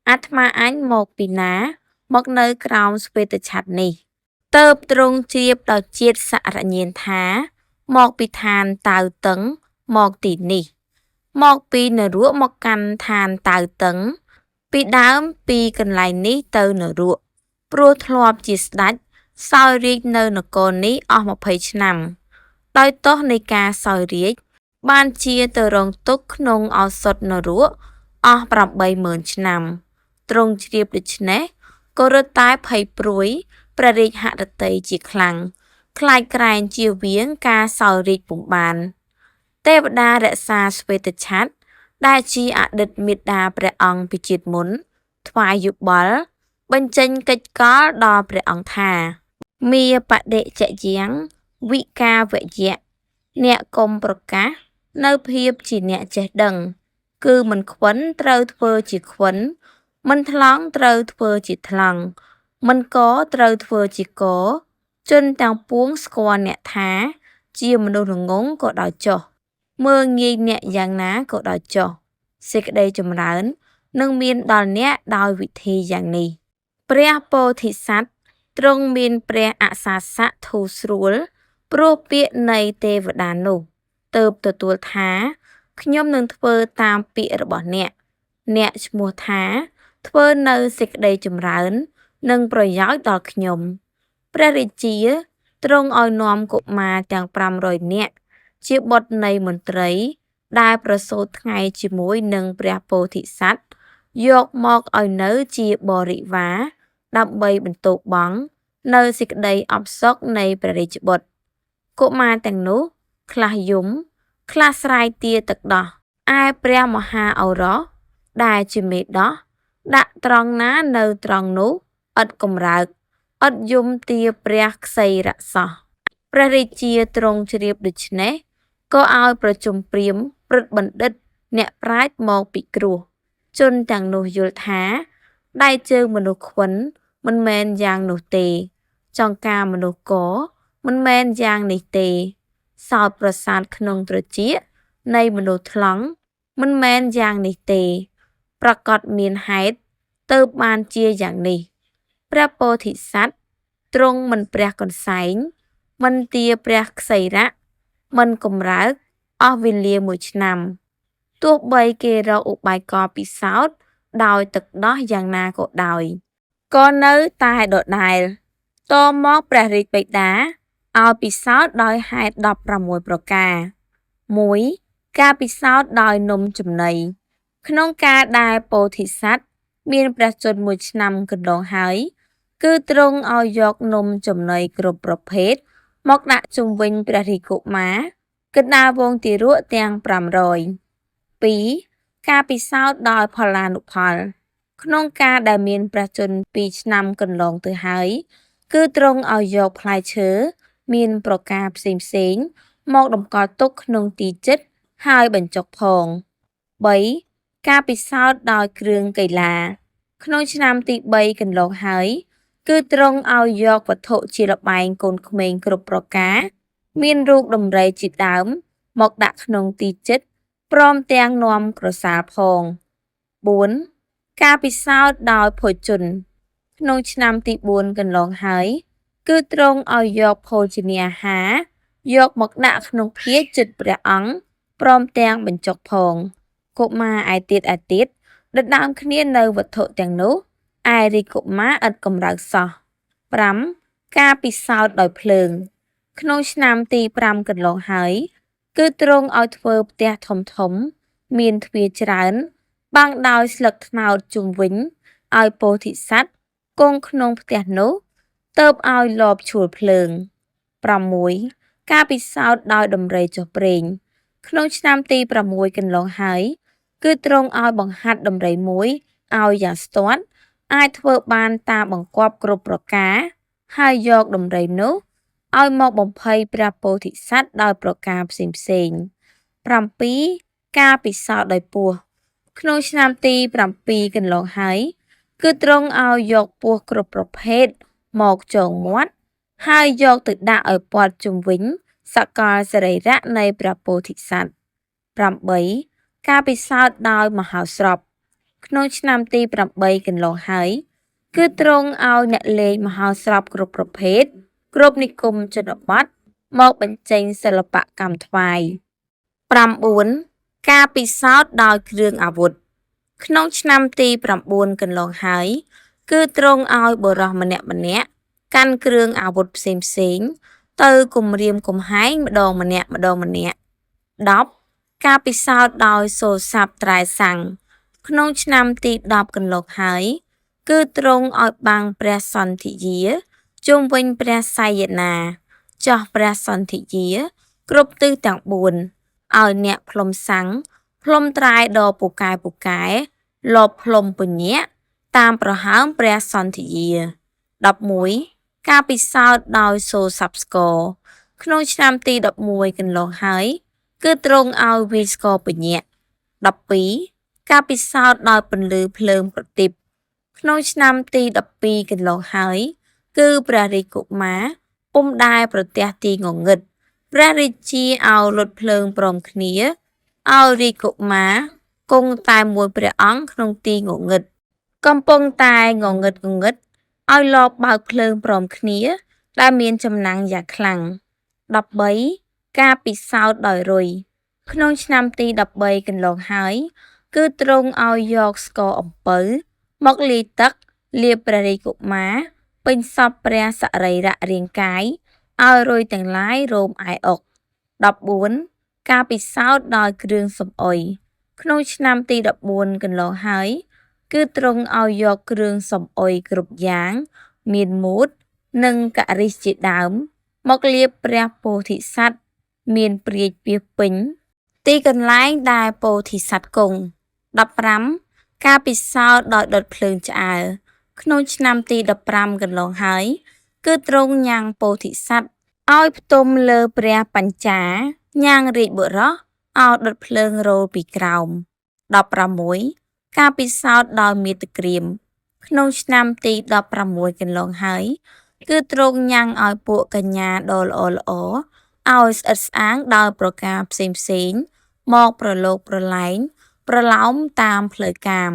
អាត្មាអញមកពីណាមកនៅក្រោមស្វេតឆ័ត្រនេះទើបទ្រង់ជ្រាបដល់ជាតិសរញ្ញាណថាមកពីឋានតៅតឹងមកទីនេះមកពីនរកមកកាន់ឋានតៅតឹងពីដើមពីកន្លែងនេះទៅនរកព្រោះធ្លាប់ជាស្ដេចសោយរាជ្យនៅនគរនេះអស់20ឆ្នាំដោយទោសនៃការសោយរាជ្យបានជាទៅរងទុក្ខក្នុងឱសថនរកអស់80000ឆ្នាំទ្រង់ជ្រាបដូច្នេះក៏រត់តែភ័យព្រួយព្រះរាជហឫទ័យជាខ្លាំងខ្លាចក្រែងជៀសវាងការសោយរាជ្យពុំបានទេវតារក្សាស្វេតឆ័ត្រដែលជាអតីតមាតាព្រះអង្គពីជាតិមុនថ្វាយយោបល់បញ្ចេញកិច្ចកលដល់ព្រះអង្គថាមាបដិចយ៉ាងវិកាវយៈអ្នកកុំប្រកាសនៅភាពជាអ្នកចេះដឹងគឺមិនខ្វិនត្រូវធ្វើជាខ្វិនមិនថ្លង់ត្រូវធ្វើជាថ្លង់មិនកត្រូវធ្វើជាកជនទាំងពួងស្គាល់អ្នកថាជាមនុស្សល្ងង់ក៏ដោយចុះមើលងាយអ្នកយ៉ាងណាក៏ដោយចុះសេចក្តីចម្រើននឹងមានដល់អ្នកដោយវិធីយ៉ាងនេះព្រះពោធិសត្វទ្រង់មានព្រះអសាសៈធូរស្រួលព្រោះពាក្យនៃទេវតានោះទើបទទួលថាខ្ញុំនឹងធ្វើតាមពាក្យរបស់អ្នកឈ្មោះថាធ្វើនៅសេចក្តីចម្រើននិងប្រយោជន៍ដល់ខ្ញុំព្រះរាជាទ្រង់ឲ្យនាំកុមារទាំង500នាក់ជាបុត្រនៃមន្ត្រីដែលប្រសូតថ្ងៃជាមួយនឹងព្រះពោធិសត្វយកមកឲ្យនៅជាបរិវារដើម្បីបន្ទោបង់នៅសេចក្តីអផ្សុកនៃព្រះរាជបុត្រកុមារទាំងនោះខ្លះយំខ្លះស្រែកទារទឹកដោះឯព្រះមហាឱរសដែលជាមេដោះដាក់ត្រង់ណានៅត្រង់នោះឥតកំរើកឥតយំទារព្រះក្សីរសោះព្រះរាជាទ្រង់ជ្រាបដូច្នេះក៏ឲ្យប្រជុំព្រាហ្មណ៍ព្រឹទ្ធបណ្ឌិតអ្នកប្រាជ្ញមកពិគ្រោះជនទាំងនោះយល់ថាដៃជើងមនុស្សខ្វិនមិនមែនយ៉ាងនោះទេចង្ការមនុស្សកមិនមែនយ៉ាងនេះទេសោតប្រសាទក្នុងត្រចៀកនៃមនុស្សថ្លង់មិនមែនយ៉ាងនេះទេប្រកបមានហេតុទើបបានជាយ៉ាងនេះព្រះពោធិសត្វទ្រង់មិនព្រះកន្សែងមិនទាព្រះក្សីរៈមិនកំរើកអស់វេលា1ឆ្នាំទោះបីគេរកឧបាយកលពិសោធន៍ដោយទឹកដោះយ៉ាងណាក៏ដោយក៏នៅតែដដែលតមកព្រះរាជបិតាឲ្យពិសោធន៍ដោយហេតុ16ប្រការ1ការពិសោធន៍ដោយនំចំណីក្នុងការដែលពោធិសត្វមានព្រះជន្ម1ឆ្នាំកន្លងហើយគឺទ្រង់ឲ្យយកនំចំណីគ្រប់ប្រភេទមកដាក់ជុំវិញព្រះរាជកុមារកណ្ដាលវងទារកទាំង500 2ការពិសោធន៍ដោយផល្លានុផលក្នុងការដែលមានព្រះជន្ម2ឆ្នាំកន្លងទៅហើយគឺទ្រង់ឲ្យយកផ្លែឈើមានប្រការផ្សេងមកតម្កល់ទុកក្នុងទីជិតហើយបញ្ចុកផង3ការពិសោធន៍ដោយគ្រឿងកីឡាក្នុងឆ្នាំទី3កន្លងហើយគឺទ្រង់ឲ្យយកវត្ថុជាលបែងកូនក្មេងគ្រប់ប្រការមានរូបដំរីជាដើមមកដាក់ក្នុងទីជិតព្រមទាំងនាំក្រសាលផង4ការពិសោធន៍ដោយភោជនក្នុងឆ្នាំទី4កន្លងហើយគឺទ្រង់ឲ្យយកភោជនាហារយកមកដាក់ក្នុងភាជន៍ជិតព្រះអង្គព្រមទាំងបញ្ចុកផងកុមារឯទៀតដណ្ដើមគ្នានៅវត្ថុទាំងនោះឯរាជកុមារឥតកំរើកសោះ5ការពិសោធន៍ដោយភ្លើងក្នុងឆ្នាំទី5កន្លងហើយគឺទ្រង់ឲ្យធ្វើផ្ទះធំមានទ្វារច្រើនបាំងដោយស្លឹកត្នោតជុំវិញឲ្យពោធិសត្វគង់ក្នុងផ្ទះនោះទើបឲ្យលបឈួលភ្លើង6ការពិសោធន៍ដោយដំរីចុះប្រេងក្នុងឆ្នាំទី6កន្លងហើយគឺទ្រង់ឲ្យបង្ហាត់ដំរីមួយឲ្យយ៉ាងស្ទាត់អាចធ្វើបានតាមបង្គាប់គ្រប់ប្រការហើយយកដំរីនោះឲ្យមកបំភ័យព្រះពោធិសត្វដោយប្រការផ្សេង7ការពិសោធន៍ដោយពស់ក្នុងឆ្នាំទី7កន្លងហើយគឺទ្រង់ឲ្យយកពស់គ្រប់ប្រភេទមកចងមាត់ហើយយកទៅដាក់ឲ្យព័ទ្ធជុំវិញ សកលសរីរៈនៃព្រះពោធិសត្វ 8. ការពិសោធន៍ដោយមហោស្រពក្នុងឆ្នាំទី 8 កន្លងហើយគឺទ្រង់ឲ្យអ្នកលេងមហោស្រពគ្រប់ប្រភេទគ្រប់និគមជនបទមកបញ្ចេញសិល្បកម្មថ្វាយ 9. ការពិសោធន៍ដោយគ្រឿងអាវុធក្នុងឆ្នាំទី 9 កន្លងហើយគឺទ្រង់ឲ្យបុរសម្នាក់កាន់គ្រឿងអាវុធផ្សេងៗទៅគំរាមកំហែងម្ដងម្នាក់ 10. ការពិសោធន៍ដោយសូរស័ព្ទត្រែសាំងក្នុងឆ្នាំទី 10 កន្លងហើយគឺទ្រង់ឲ្យបាំងព្រះសន្ធិយាជុំវិញព្រះសាយនាចោះព្រះសន្ធិយាគ្រប់ទិសទាំង 4 ឲ្យអ្នកផ្លុំសាំងផ្លុំត្រែដ៏ពូកែលបផ្លុំពញាក់តាមប្រហើមព្រះសន្ធិយា 11. ការពិសោធន៍ដោយសូរស័ព្ទស្គរក្នុងឆ្នាំទី 11 កន្លងហើយគឺទ្រង់ឲ្យវាយស្គរពញាក់ 12. ការពិសោធន៍ដោយពន្លឺភ្លើងប្រទីបក្នុងឆ្នាំទី 12 កន្លងហើយគឺព្រះរាជកុមារពុំដែលប្រទះទីងងឹតព្រះរាជាឲ្យលុតភ្លើងព្រមគ្នាឲ្យរាជកុមារគង់តែមួយព្រះអង្គក្នុងទីងងឹតកំពុងតែងងឹតឲ្យលបបើកភ្លើងព្រមគ្នាដែលមានចំណាំងយ៉ាងខ្លាំង 13. ការពិសោធន៍ដោយរុយក្នុងឆ្នាំទី 13 កន្លងហើយគឺទ្រង់ឲ្យយកស្ករអំពៅមកលាយទឹកលាបព្រះរាជកុមារពេញសពព្រះសរីរៈរាងកាយឲ្យរុយទាំងឡាយរោមឯអុក 14. ការពិសោធន៍ដោយគ្រឿងសំអុយក្នុងឆ្នាំទី 14 កន្លងហើយគឺទ្រង់ឲ្យយកគ្រឿងសំអុយគ្រប់យ៉ាងមានមូតនិងករិសជាដើមមកលាបព្រះពោធិសត្វមានព្រាយពាសពេញទីកន្លែងដែលពោធិសត្វគង់ 15. ការពិសោធន៍ដោយដុតភ្លើងឆ្អើរក្នុងឆ្នាំទី 15 កន្លងហើយគឺទ្រង់ញ៉ាំងពោធិសត្វឲ្យផ្ទុំលើព្រះបញ្ចាញ៉ាំងរាជបុរសឲ្យដុតភ្លើងរោលពីក្រោម 16. ការពិសោធន៍ដោយមាតុក្រាមក្នុងឆ្នាំទី 16 កន្លងហើយគឺទ្រង់ញ៉ាំងឲ្យពួកកញ្ញាដ៏ល្អឲ្យស្អិតស្អាងដោយប្រការផ្សេងមកប្រឡូកប្រឡែងប្រឡោមតាមផ្លូវកាម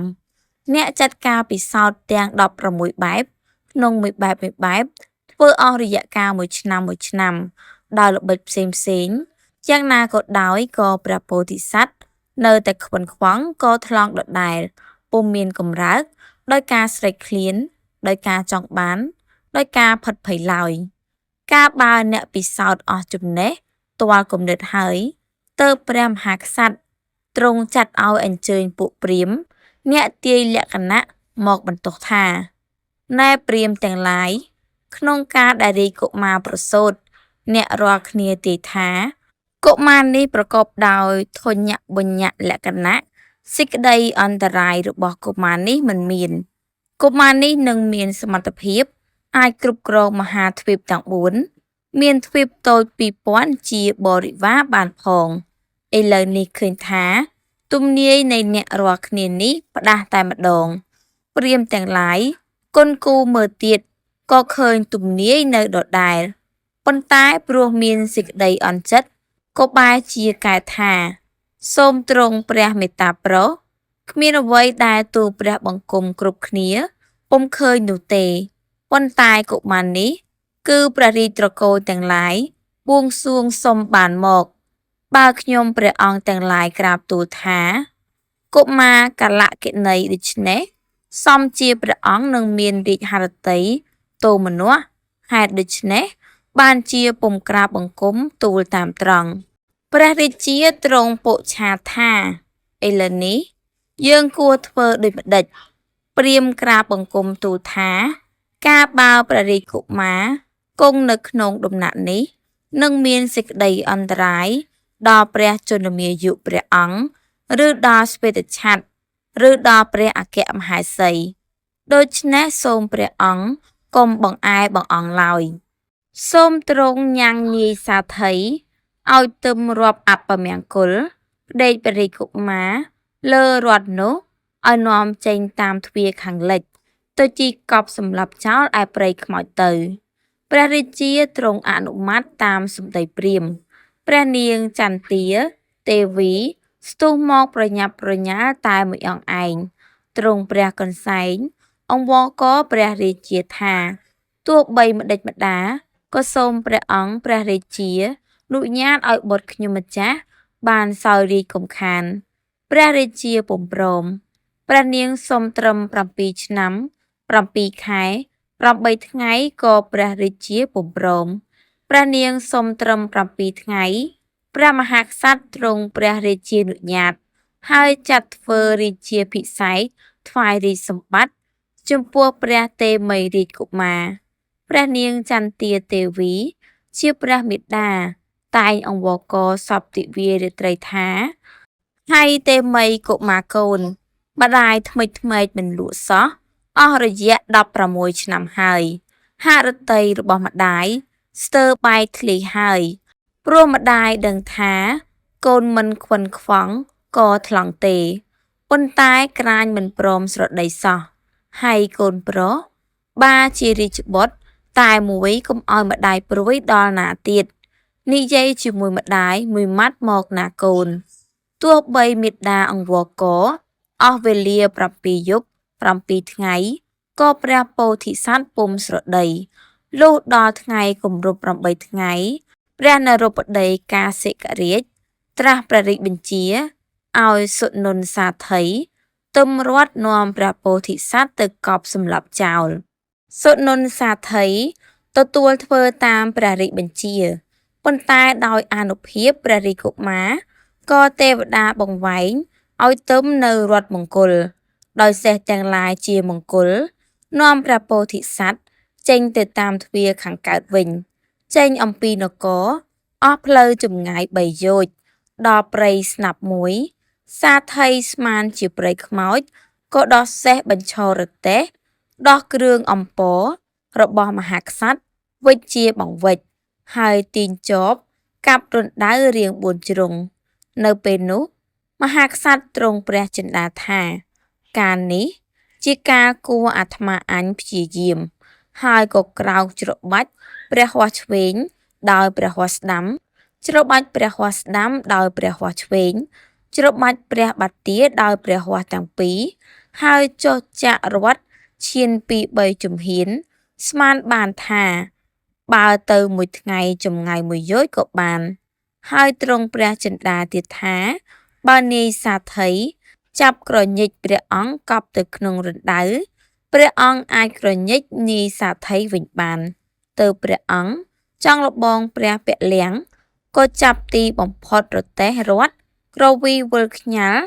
អ្នកចាត់ការពិសោធន៍ទាំង 16 បែបក្នុងមួយបែបធ្វើអស់រយៈកាលមួយឆ្នាំដោយល្បិចផ្សេងយ៉ាងណាក៏ដោយក៏ព្រះពោធិសត្វនៅតែខ្វិនខ្វង់ក៏ថ្លង់ដដែលពុំមានកម្រើកដោយការស្រេកឃ្លានដោយការចង់បានដោយការផិតភ័យឡើយ ការបើអ្នកពិសោធន៍អស់ចំណេះទាល់គំនិតហើយទើបព្រះមហាក្សត្រទ្រង់ចាត់ឲ្យអញ្ជើញពួកព្រាហ្មណ៍អ្នកទាយលក្ខណៈមកបន្ទោសថាណែព្រាហ្មណ៍ទាំងឡាយក្នុងការដែលរាជកុមារប្រសូតអ្នករាល់គ្នាទាយថាកុមារនេះប្រកបដោយធញ្ញបញ្ញលក្ខណៈសេចក្តីអន្តរាយរបស់កុមារនេះមិនមានកុមារនេះនឹងមានសមត្ថភាពអាចគ្រប់គ្រងមហាទ្វីបទាំង 4 មានទ្វីបតូច 2000 ជាបរិវារបានផងឥឡូវនេះឃើញថាទំនាយនៃអ្នករាល់គ្នានេះផ្ដាស់តែម្ដងព្រាហ្មណ៍ទាំងឡាយគុនគូមើលទៀតក៏ឃើញទំនាយនៅដដែលប៉ុន្តែព្រោះមានសេចក្តីអន់ចិត្តក៏បែរជាកែថាសូមទ្រង់ព្រះមេត្តាប្រោសគ្មានអ្វីដែលទូលព្រះបង្គំគ្រប់គ្នាពុំឃើញនោះទេប៉ុន្តែកុមារនេះគឺព្រះរាជត្រកូលទាំងឡាយបួងសួងសុំបានមកបើខ្ញុំព្រះអង្គទាំងឡាយក្រាបទូលថាកុមារកលកិណីដូច្នេះសមជាព្រះអង្គនឹងមានរាជហឫទ័យទោមនស្សហេតុដូច្នេះបានជាពុំក្រាបបង្គំទូលតាមត្រង់ព្រះរាជាទ្រង់ពុឆាថាឥឡូវនេះយើងគួរធ្វើដូចម្ដេចព្រាហ្មណ៍ក្រាបបង្គំទូលថាការបើព្រះរាជកុមារគង់នៅក្នុងដំណាក់នេះនឹងមានសេចក្តីអន្តរាយដល់ព្រះជន្មាយុព្រះអង្គឬដល់ស្វេតឆ័ត្រឬដល់ព្រះអគ្គមហេសីដូច្នេះសូមព្រះអង្គកុំបង្អែបង្អង់ឡើយសូមទ្រង់ញ៉ាំងនាយសាធីឲ្យទឹមរាប់អពមង្គលផ្ដេកព្រះរាជកុមារលើរដ្ឋនោះឲ្យនាំចេញតាមទ្វារខាងលិចទៅជីកប់សម្លាប់ចោលឯព្រៃខ្មោចទៅ ព្រះរាជាទ្រង់អនុម័តតាមសម្ដីព្រាហ្មណ៍ព្រះនាងចន្ទាទេវីស្ទុះមកប្រញាប់ប្រញាល់តែមួយអង្គឯងទ្រង់ព្រះកន្សែងអង្វរករព្រះរាជាថាទោះបីម្ដេចម្ដាក៏សូមព្រះអង្គព្រះរាជានុញ្ញាតឲ្យបុត្រខ្ញុំម្ចាស់បានសោយរាជកំខានព្រះរាជាពុំព្រមព្រះនាងសុំត្រឹម7ឆ្នាំ7ខែ8ថ្ងៃក៏ព្រះរាជាពុំព្រមព្រះនាងសុំត្រឹម7ថ្ងៃព្រះមហាក្សត្រទ្រង់ព្រះរាជានុញ្ញាតហើយចាត់ធ្វើរាជាភិសេកថ្វាយរាជសម្បត្តិចំពោះព្រះតេមីរាជកុមារព្រះនាងចន្ទាទេវីជាព្រះមេដាតែងអង្វរករសពទិវារាត្រីថាហើយតេមីកុមារកូនម្ដាយថ្មិចថ្មែកមិនលក់សោះអស់រយៈ16ឆ្នាំហើយហារតីរបស់ម្ដាយស្ទើរបែកធ្លាយហើយព្រោះម្ដាយដឹងថាកូនមិនខ្វិនខ្វង់ក៏ថ្លង់ទេប៉ុន្តែក្រាញមិនព្រមស្រដីសោះហើយកូនប្រុសបាជារាជបុត្រតែមួយកុំឲ្យម្ដាយព្រួយដល់ណាទៀតនិយាយជាមួយម្ដាយមួយម៉ាត់មកណាកូនទោះបីមេដាអង្វរករអស់វេលា7យប់7ថ្ងៃក៏ព្រះពោធិសត្វពុំស្រដីលុះដល់ថ្ងៃគម្រប់8ថ្ងៃព្រះនរោបតីកាសិករាជត្រាស់ព្រះរាជបញ្ជាឲ្យសុនន្ទសាធិទឹមរត់នាំព្រះពោធិសត្វទៅកប់សម្លាប់ចោលសុនន្ទសាធិទទួលធ្វើតាមព្រះរាជបញ្ជាប៉ុន្តែដោយអានុភាពព្រះរាជកុមារក៏ទេវតាបង្វែងឲ្យទឹមនៅរថមង្គលដោយសេះទាំងឡាយជាមង្គលនាំព្រះពោធិសត្វចេញទៅតាមទ្វារខាងកើតវិញចេញអំពីនគរអស់ផ្លូវចម្ងាយ3យោជន៍ដល់ព្រៃស្នាប់មួយសាធិស្មានជាព្រៃខ្មោចក៏ដោះសេះបញ្ឈររទេះដោះគ្រឿងអំពររបស់មហាក្សត្រវិជ្ជាបង្វិចហើយទាញជាប់កាប់រណ្ដៅរាង4ជ្រុងនៅពេលនោះមហាក្សត្រទ្រង់ព្រះចិន្តាថាការនេះជាការគួរអាត្មាអញព្យាយាមហើយក៏ក្រោកច្របាច់ព្រះហស្ថឆ្វេងដោយព្រះហស្ថស្ដាំច្របាច់ព្រះហស្ថស្ដាំដោយព្រះហស្ថឆ្វេងច្របាច់ព្រះបាទាដោយព្រះហស្ថទាំងពីរហើយចុះចាក់រត់ឈាន2-3ជំហានស្មានបានថាបើទៅមួយថ្ងៃចម្ងាយ1យោជន៍ក៏បានហើយទ្រង់ព្រះចិន្តាទៀតថាបើនាយសាធិចាប់ក្រញិចព្រះអង្គកប់ទៅក្នុងរណ្ដៅព្រះអង្គអាចក្រញិចនាយសាធិវិញបានទៅព្រះអង្គចង់លបងព្រះពលំក៏ចាប់ទីបំផុតរទេះរត់ក្រវីវិលខ្ញាល់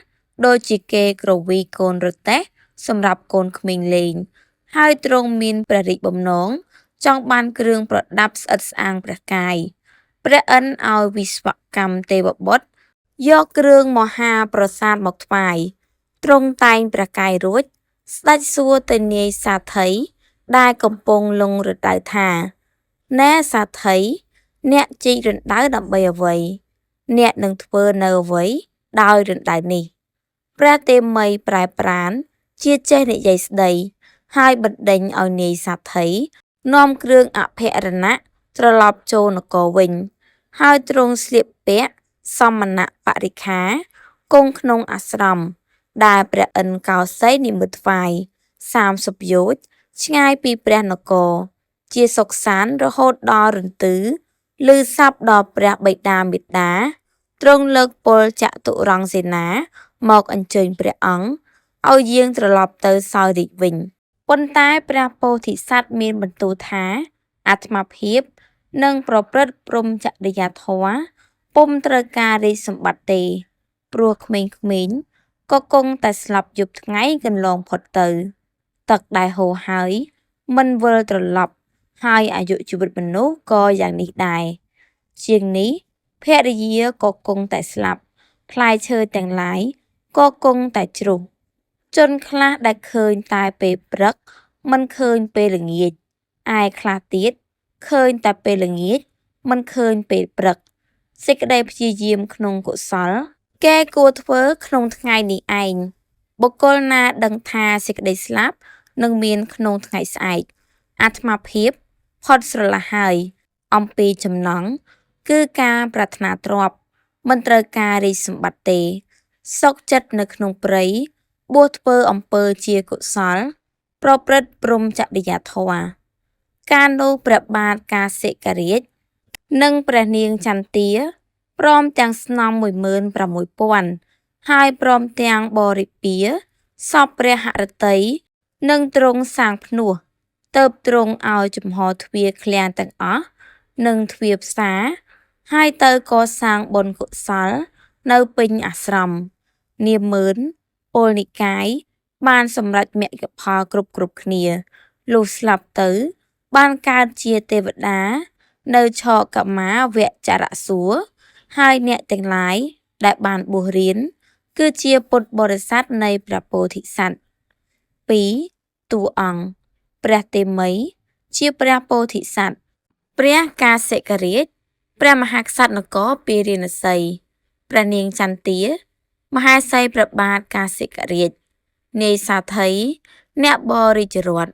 ដូចជាគេក្រវីកូនរទេះសម្រាប់កូនក្មេងលេងហើយទ្រង់មានព្រះរាជបំណងចង់បានគ្រឿងប្រដាប់ស្អិតស្អាងព្រះកាយព្រះឥន្ទឲ្យវិស្វកម្មទេវបុត្រយកគ្រឿងមហាប្រាសាទមកថ្វាយទ្រង់តែងព្រះកាយរួចស្ដេចសួរទៅនាយសាធិដែលកំពុងលង់រណ្ដៅថាណែសាធិអ្នកជីករណ្ដៅដើម្បីអ្វីអ្នកនឹងធ្វើនៅអ្វីដោយរណ្ដៅនេះព្រះតេមីប្រែប្រានជាចេះនិយាយស្ដីហើយបណ្ដេញឲ្យនាយសាធិនាំគ្រឿងអភរណៈត្រឡប់ចូលនគរវិញហើយទ្រង់ស្លៀកពាក់សមណៈបរិក្ខារគង់ក្នុងអាស្រមដែលព្រះឥន្ទកោសីនិមិត្តថ្វាយ30យោជន៍ឆ្ងាយពីព្រះនគរជាសុខសាន្តរហូតដល់រន្ទឺឮស័ព្ទដល់ព្រះបិតាមេតាទ្រង់លើកពលចតុរង្គសេនាមកអញ្ជើញព្រះអង្គឲ្យយាងត្រឡប់ទៅសោយរាជវិញប៉ុន្តែព្រះពោធិសត្វមានបន្ទូលថាអាត្មាភាពនឹងប្រព្រឹត្តព្រហ្មចរិយាធម៌ពុំត្រូវការរាជសម្បត្តិទេព្រោះក្មេងៗក៏គង់តែស្លាប់យប់ថ្ងៃកន្លងផុតទៅទឹកដែលហូរហើយមិនវិលត្រឡប់ហើយអាយុជីវិតមនុស្សក៏យ៉ាងនេះដែរជាងនេះភរិយាក៏គង់តែស្លាប់ផ្លែឈើទាំងឡាយក៏គង់តែជ្រុះជនខ្លះដែលឃើញតែពេលព្រឹកមិនឃើញពេលល្ងាចឯខ្លះទៀតឃើញតែពេលល្ងាចមិនឃើញពេលព្រឹកសេចក្តីព្យាយាមក្នុងកុសលគេគួរធ្វើក្នុងថ្ងៃនេះឯងបុគ្គលណាដឹងថាសេចក្តីស្លាប់នឹងមានក្នុងថ្ងៃស្អែកអាត្មាភាព ផុតស្រឡះហើយអំពីចំណង់គឺការប្រាថ្នាទ្រព្យមិនត្រូវការរីកសម្បត្តិទេសុខចិត្តនៅក្នុងព្រៃបួសធ្វើអំពើជាកុសលប្រព្រឹត្តព្រហ្មចរិយាធម៌ការនោះព្រះបាទកាសិករាជនិងព្រះនាងចន្ទាព្រមទាំងស្នំ 16,000 ហើយព្រមទាំងបរិពារសពព្រះហឫទ័យនិងទ្រង់សាងភ្នោះទៅទ្រង់ឲ្យចំហទ្វារឃ្លាំងទាំងអស់និងទ្វារផ្សារហើយទៅកសាងបុណ្យកុសលនៅពេញអាស្រមនាមឿនពលនិកាយបានសម្រេចមគ្គផលគ្រប់គ្នាលុះស្លាប់ទៅបានកើតជាទេវតានៅឆកមាវចរសួរហើយអ្នកទាំងឡាយដែលបានបួសរៀនគឺជាពុទ្ធបរិស័ទនៃព្រះពោធិសត្វ 2. តួអង្គព្រះតេមិយជាព្រះពោធិសត្វព្រះកាសិករាជព្រះមហាក្សត្រនគរពារាណសីព្រះនាងចន្ទាមហេសីព្រះបាទកាសិករាជនាយសាធីអ្នកបរិជរដ្ឋ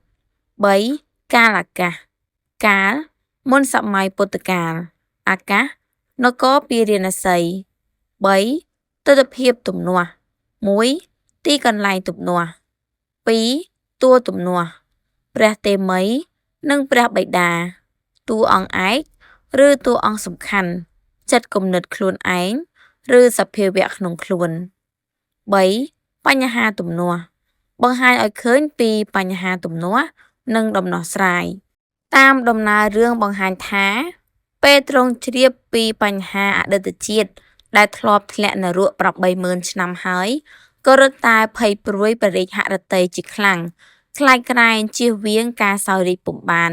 3. កាលអាកាសកាលមុនសម័យពុទ្ធកាលអាកាសនគរពារាណសី 3. ទិដ្ឋភាពទំនាស់ 1. ទីកន្លែងទំនាស់ 2. តួទំនាស់ព្រះតេមិយនិងព្រះបិតាតួអង្គឯកឬតួអង្គសំខាន់ចិត្តគំនិតខ្លួនឯងឬសភាវៈក្នុងខ្លួន 3. បញ្ហាទំនាស់បង្ហាញឲ្យឃើញពីបញ្ហាទំនាស់និងដំណោះស្រាយតាមដំណើររឿងបង្ហាញថាពេលទ្រង់ជ្រាបពីបញ្ហាអតីតជាតិដែលធ្លាប់ធ្លាក់នរក 80,000 ឆ្នាំហើយក៏រត់តែភ័យព្រួយព្រះរាជហឫទ័យជាខ្លាំងខ្លាចក្រែងជៀសវាងការសោយរាជពុំបាន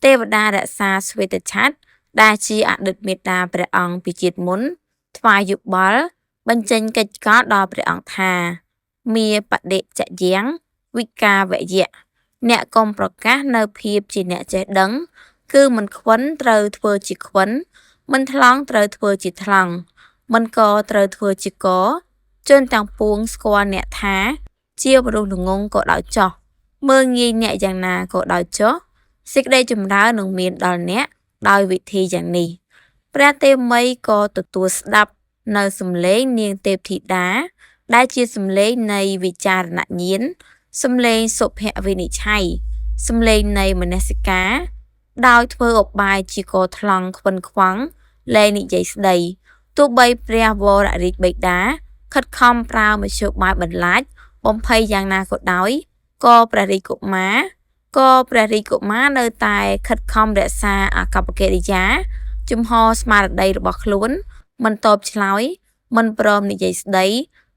ទេវតារក្សាស្វេតឆ័ត្រដែលជាអតីតមេតាព្រះអង្គពីជាតិមុនថ្វាយយោបល់បញ្ចេញកិច្ចកោតដល់ព្រះអង្គថាមាបដិចយ៉ាងវិការវយៈអ្នកកុំប្រកាសនៅភាពជាអ្នកចេះដឹងគឺមិនខ្វិនត្រូវធ្វើជាខ្វិនមិនថ្លង់ត្រូវធ្វើជាថ្លង់មិនកត្រូវធ្វើជាកជនទាំងពួងស្គាល់អ្នកថាជាមនុស្សល្ងងក៏ដោយចោះមើលងាយអ្នកយ៉ាងណាក៏ដោយចោះសេចក្តីចម្រើននឹងមានដល់អ្នកដោយវិធីយ៉ាងនេះព្រះតេមិយក៏ទទួលស្ដាប់នៅសំឡេងនាងទេពធីតាដែលជាសំឡេងនៃវិចារណញ្ញាណសំឡេងសុភវិនិច្ឆ័យសំឡេងនៃមនសិការដោយធ្វើឧបាយជាកថ្លង់ខ្វិនខ្វង់លែងនិយាយស្ដីទោះបីព្រះវររាជបិតាខិតខំប្រើមធ្យោបាយបន្លាចបំភ័យយ៉ាងណាក៏ដោយក៏ព្រះរាជកុមារនៅតែខិតខំរក្សាអាកប្បកិរិយាជំហរស្មារតីរបស់ខ្លួនមិនតបឆ្លើយមិនព្រមនិយាយស្ដី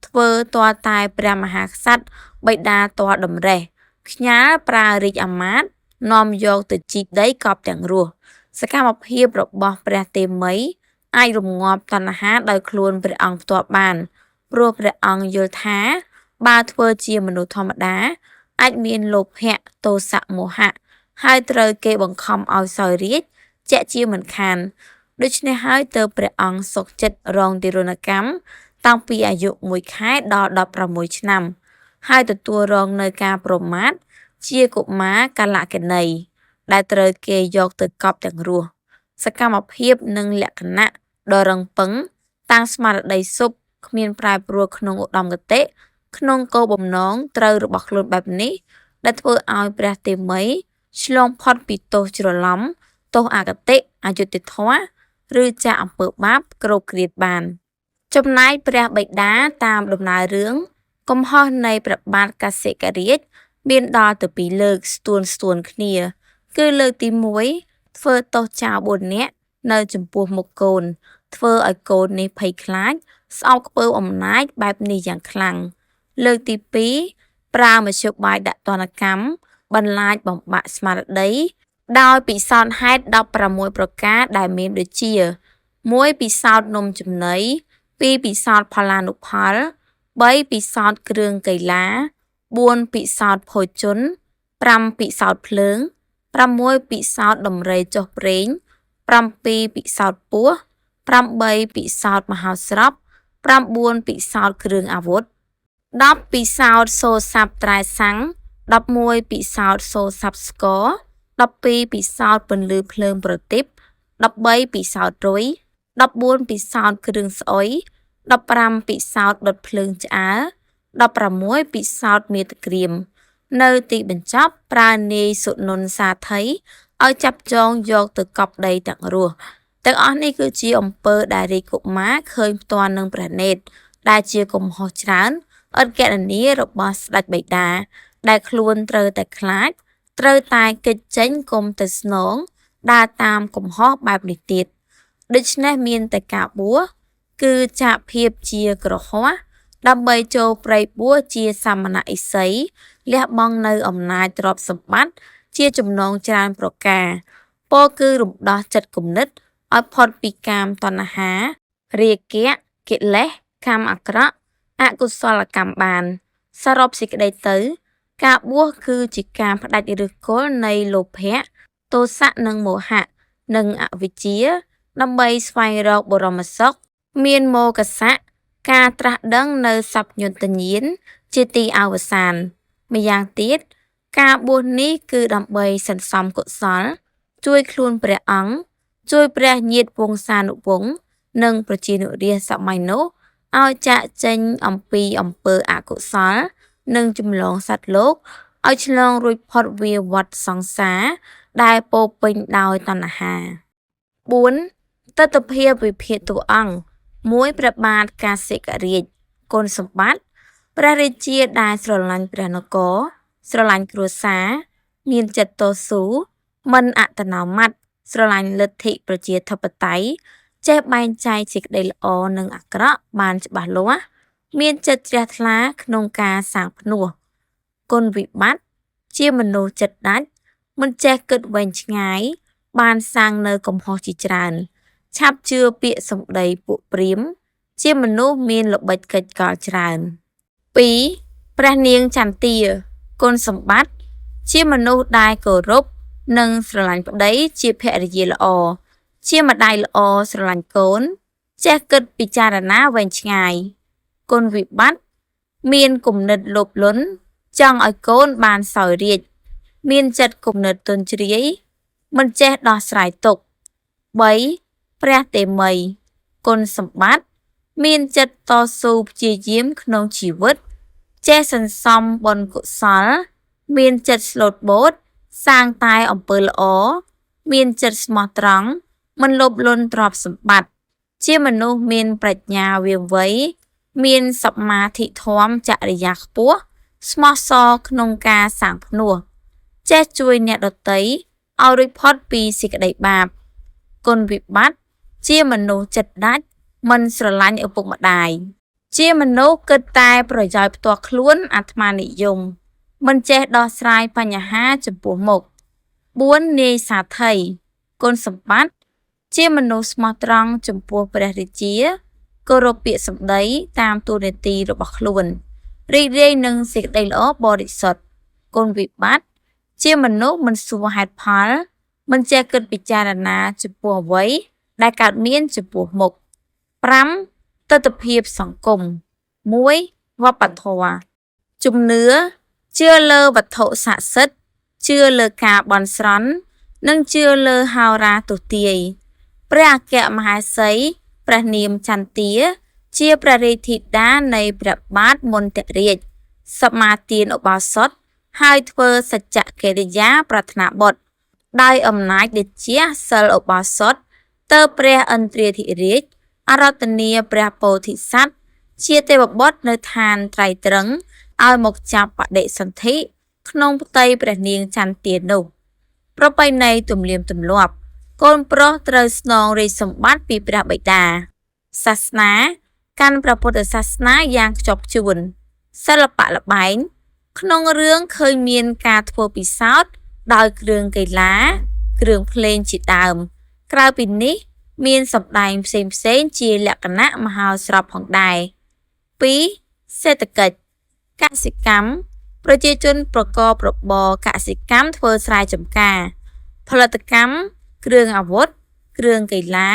ធ្វើទាល់តែព្រះមហាក្សត្របិតាទាល់តម្រេះខ្ញាល់ប្រើរាជអាមាត្យនាំយកទៅជីកដីកប់ទាំងរស់សកម្មភាពរបស់ព្រះតេមិយអាចរំងាប់តណ្ហាដោយខ្លួនព្រះអង្គផ្ទាល់បានព្រោះព្រះអង្គយល់ថាបើធ្វើជាមនុស្សធម្មតាអាចមានលោភៈទោសៈមោហៈហើយត្រូវគេបង្ខំឲ្យសោយរាជ្យជាក់ជាមិនខានដូច្នេះហើយទើបព្រះអង្គសុខចិត្តរងទារុណកម្មតាំងពីអាយុ1ខែដល់16ឆ្នាំហើយទទួលរងនៅការប្រមាថជាកុមារកាលកិណីដែលត្រូវគេយកទៅកប់ទាំងរស់សកម្មភាពនិងលក្ខណៈដ៏រឹងប៉ឹងតាំងស្មារតីសុបគ្មានប្រែប្រួលក្នុងឧត្តមគតិក្នុងគោលបំណងត្រូវរបស់ខ្លួនបែបនេះដែលធ្វើឲ្យព្រះតេមិយឆ្លងផុតពីទោសច្រឡំទោសអគតិអយុត្តិធម៌ឬចាកអំពើបាបគ្រោកគ្រាតបានចំណែកព្រះបិតាតាមដំណើររឿងកំហុសនៃព្រះបាទកាសិករាជមានដល់ទៅ2លើកស្ទួនគ្នាគឺលើកទី1ធ្វើទោសចោល4នាក់នៅចំពោះមុខកូនធ្វើឲ្យកូននេះភ័យខ្លាចស្អប់ខ្ពើមអំណាចបែបនេះយ៉ាងខ្លាំងលើកទី2ប្រើមធ្យោបាយដាក់ទណ្ឌកម្មបន្លាចបំបាក់ស្មារតីដោយពិសោធន៍ហេតុ16ប្រការដែលមានដូចជា1ពិសោធន៍នំចំណី2ពិសោធន៍ផលានុផល3ពិសោធន៍គ្រឿងកីឡា4ពិសោធន៍ភោជន5ពិសោធន៍ភ្លើង6ពិសោធន៍ដំរីចុះប្រេង7ពិសោធន៍ពស់8ពិសោធន៍មហោស្រព9ពិសោធន៍គ្រឿងអាវុធ10ពិសោធន៍សូរស័ព្ទត្រែសាំង11ពិសោធន៍សូរស័ព្ទស្គរ 12ពិសោធន៍ពន្លឺភ្លើងប្រទីប13ពិសោធន៍រុយ14ពិសោធន៍គ្រឿងស្អុយ15ពិសោធន៍ដុតភ្លើងឆ្អើ16ពិសោធន៍មាតុក្រៀមនៅទីបញ្ចប់ប្រើនាយសុនន្ទសាថីឲ្យចាប់ចងយកទៅកប់ដីទាំងរស់ទាំងអស់នេះគឺជាអំពើដែលរាជកុមារឃើញផ្ទាល់នឹងព្រះនេត្រដែលជាកំហុសច្រើនឥតកណនារបស់ស្ដេចបិតាដែលខ្លួនត្រូវតែខ្លាចត្រូវតែគេចចេញគុំទៅស្នងដើរតាមកំហុសបែបនេះទៀតដូច្នេះមានតែការបួសគឺចាកភាពជាក្រហមដើម្បីចូលប្រៃបួសជាសាមណឥសីលះបង់នៅអំណាចទ្រព្យសម្បត្តិជាចំណងច្រើនប្រការពោលគឺរំដោះចិត្តគំនិតឲ្យផុតពីកាមតណ្ហារាគៈកិលេសកម្មអាក្រក់អកុសលកម្មបានសរុបសេចក្តីទៅការបួសគឺជាការផ្ដាច់ឫសគល់នៃលោភៈទោសៈនិងមោហៈនិងអវិជ្ជាដើម្បីស្វែងរកបរមសុខមានមោគសៈការត្រាស់ដឹងនៅសัพញ្ញុតញ្ញាណជាទីអវសានម្យ៉ាងទៀតការបួសនេះគឺដើម្បីសន្សំកុសលជួយខ្លួនព្រះអង្គជួយព្រះញាតិវង្សានុវង្សនិងប្រជានុរាស្ត្រសម័យនោះឲ្យចាកចេញអំពីអំពើអកុសលនិងចម្លងសត្វលោកឲ្យឆ្លងរួចផុតវាវដ្តសង្សារដែលពោរពេញដោយតណ្ហា4ទិដ្ឋភាពវិភាគតួអង្គ1ព្រះបាទកាសិករាជគុណសម្បត្តិព្រះរាជាដែលស្រឡាញ់ព្រះនគរស្រឡាញ់គ្រួសារមានចិត្តតស៊ូមិនអត្តនោម័តស្រឡាញ់លទ្ធិប្រជាធិបតេយ្យចេះបែងចែកសេចក្តីល្អនិងអាក្រក់បានច្បាស់លាស់មានចិត្តជ្រះថ្លាក្នុងការសាងផ្នួសគុណវិបត្តិជាមនុស្សចិត្តដាច់មិនចេះគិតវែងឆ្ងាយបានសាងនៅកំហុសជាច្រើនឆាប់ជឿពាក្យសម្ដីពួកព្រាហ្មណ៍ជាមនុស្សមានល្បិចកិច្ចកលច្រើន2ព្រះនាងចន្ទាគុណសម្បត្តិជាមនុស្សដែលគោរពនិងស្រឡាញ់ប្តីជាភរិយាល្អជាម្ដាយល្អស្រឡាញ់កូនចេះគិតពិចារណាវែងឆ្ងាយគុណវិបត្តិមានគំនិតលោភលន់ចង់ឲ្យកូនបានសោយរាជ្យមានចិត្តគំនិតទន់ជ្រាយមិនចេះដោះស្រាយទុក្ខ3ព្រះតេមីគុណសម្បត្តិមានចិត្តតស៊ូព្យាយាមក្នុងជីវិតចេះសន្សំបុណ្យកុសលមានចិត្តស្លូតបូតសាងតែអំពើល្អមានចិត្តស្មោះត្រង់មិនលោភលន់ទ្រព្យសម្បត្តិជាមនុស្សមានប្រាជ្ញាវាងវៃមានសមាធិធម៌ចរិយាខ្ពស់ស្មោះសរក្នុងការសាងផ្នួសចេះជួយអ្នកដទៃឲ្យរួចផុតពីសេចក្តីបាបគុណវិបត្តិជាមនុស្សចិត្តដាច់មិនស្រឡាញ់ឪពុកម្ដាយជាមនុស្សគិតតែប្រយោជន៍ផ្ទាល់ខ្លួនអាត្មានិយមមិនចេះដោះស្រាយបញ្ហាចំពោះមុខ4នាយសាថីគុណសម្បត្តិជាមនុស្សស្មោះត្រង់ចំពោះព្រះរាជាគោរពពាក្យសម្ដីតាមតួនាទីរបស់ខ្លួនរីករាយនឹងសេចក្តីល្អបរិសុទ្ធគុណវិបត្តិជាមនុស្សមិនសួរហេតុផលមិនចេះគិតពិចារណាចំពោះអ្វីដែលកើតមានចំពោះមុខ5ទិដ្ឋភាពសង្គម1វប្បធម៌ជំនឿជឿលើវត្ថុស័ក្តិសិទ្ធិជឿលើការបន់ស្រន់និងជឿលើហោរាទស្សទាយព្រះអគ្គមហេសីព្រះនាមចន្ទាជាព្រះរាជធីតានៃព្រះបាទមន្តរាជសមាទានឧបោសថហើយធ្វើសច្ចកិរិយាប្រាថ្នាបុត្រដោយអំណាចរាជាសិលឧបោសថទើបព្រះឥន្ទ្រាធិរាជអារាធនាព្រះពោធិសត្វជាទេវបុត្រនៅឋានត្រៃត្រឹងឲ្យមកចាប់បដិសន្ធិក្នុងផ្ទៃព្រះនាងចន្ទានោះប្រពៃណីទំនៀមទម្លាប់កូនប្រុសត្រូវស្នងរាជសម្បត្តិពីព្រះបិតាសាសនាកាន់ព្រះពុទ្ធសាសនាយ៉ាងខ្ជាប់ខ្ជួនសិល្បៈល្បែងក្នុងរឿងឃើញមានការធ្វើពិសោធន៍ដោយគ្រឿងកីឡាគ្រឿងភ្លេងជាដើមក្រៅពីនេះមានសម្ដែងផ្សេងៗជាលក្ខណៈមហោស្រពផងដែរ2សេដ្ឋកិច្ចកសិកម្មប្រជាជនប្រកបរបរកសិកម្មធ្វើស្រែចម្ការផលិតកម្មគ្រឿងអាវុធគ្រឿងកីឡា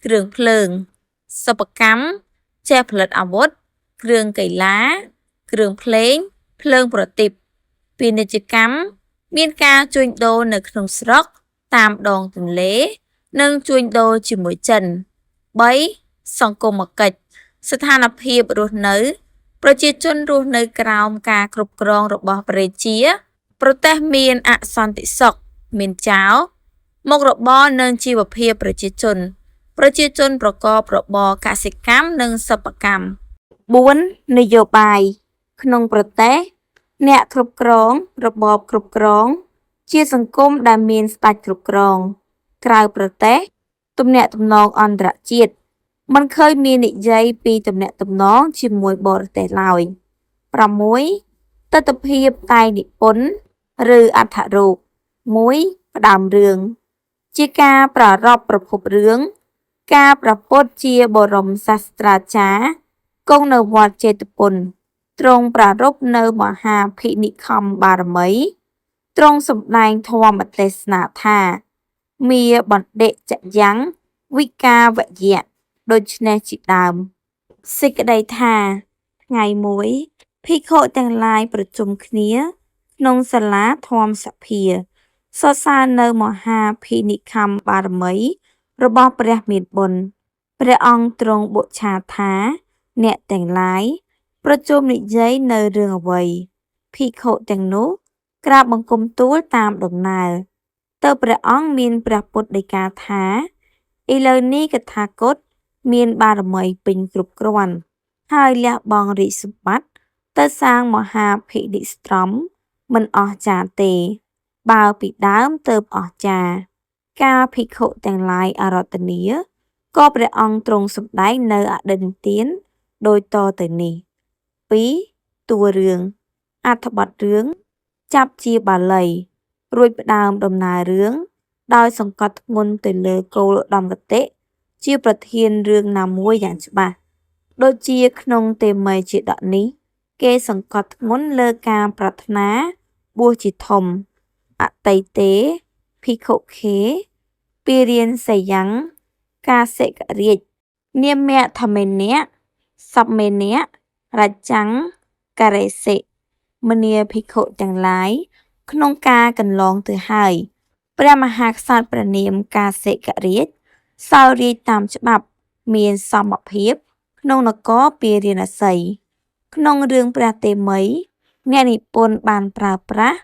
គ្រឿងភ្លើងសិប្បកម្មចេះផលិតអាវុធគ្រឿងកីឡាគ្រឿងភ្លេងភ្លើងប្រទីបពាណិជ្ជកម្ម មានការជួញដូរនៅក្នុងស្រុកតាមដងទន្លេនិងជួញដូរជាមួយចិន 3. សង្គមគិច្ចស្ថានភាពរស់នៅប្រជាជនរស់នៅក្រោមការគ្រប់គ្រងរបស់ប្រជាប្រទេសមានអសន្តិសុខមានចោរមុខរបរនិងជីវភាពប្រជាជនប្រកបរបរកសិកម្មនិងសិប្បកម្ម 4. នយោបាយក្នុងប្រទេសអ្នកគ្រប់គ្រងរបបគ្រប់គ្រងជាសង្គមដែលមានស្ដេចគ្រប់គ្រងក្រៅប្រទេសទំនាក់ទំនងអន្តរជាតិមិនឃើញមាននិយាយពីទំនាក់ទំនងជាមួយបរទេសឡើយ 6. ទិដ្ឋភាពតែងនិពន្ធឬអត្ថរូប 1. ផ្ដើមរឿងជាការប្រារព្ធប្រភពរឿងការប្រពុតជាបរមសាស្ត្រាចារ្យគង់នៅវត្តចេតុពន្ធទ្រង់ប្រារព្ធនៅមហាភិនិក្ខមបារមីទ្រង់សម្ដែងធម៌ទេសនាថាមាបណ្ឌិចយ៉ាងវិការវយៈដូច្នេះជាដើមសេចក្តីថាថ្ងៃមួយភិក្ខុទាំងឡាយប្រជុំគ្នាក្នុងសាលាធម្មសភាសរសើរនៅមហាភិនិក្ខមបារមីរបស់ព្រះមានបុណ្យព្រះអង្គទ្រង់បុឆាថាអ្នកទាំងឡាយប្រជុំនិយាយនៅរឿងអ្វីភិក្ខុទាំងនោះក្រាបបង្គំទូលតាមដំណើរទៅព្រះអង្គមានព្រះពុទ្ធដីកាថាឥឡូវនេះកថាគតមានបារមីពេញគ្រប់គ្រាន់ហើយលះបង់រាជសម្បត្តិទៅសាងមហាភិនិស្រ្មមិនអស់ចាទេបើពីដើមទៅអស់ចាការភិក្ខុទាំងឡាយអារាធនាក៏ព្រះអង្គទ្រង់សម្ដែងនៅអឌិនទានដោយតទៅនេះ 2. តួរឿងអត្ថបទរឿងចាប់ជាបាលីរួចផ្ដើមដំណើររឿងដោយសង្កត់ធ្ងន់ទៅលើគោលឧត្តមគតិជាប្រធានរឿងណាមួយយ៉ាងច្បាស់ដូចជាក្នុងទេមីជាដកនេះគេសង្កត់ធ្ងន់លើការប្រាថ្នាបួសជាធំអតីតេភិក្ខុខេពីរៀនសយ៉ាងកាសិករាជនាមធមេនៈសព្មេនៈរចាំងការេសិមនាភិក្ខុទាំងឡាយក្នុងការកន្លងទៅហើយព្រះមហាក្សត្រព្រះនាមកាសិករាជសោយរាជតាមច្បាប់មានសមភាពក្នុងនគរពារាណសីក្នុងរឿងព្រះតេមីអ្នកនិពន្ធបានប្រើប្រាស់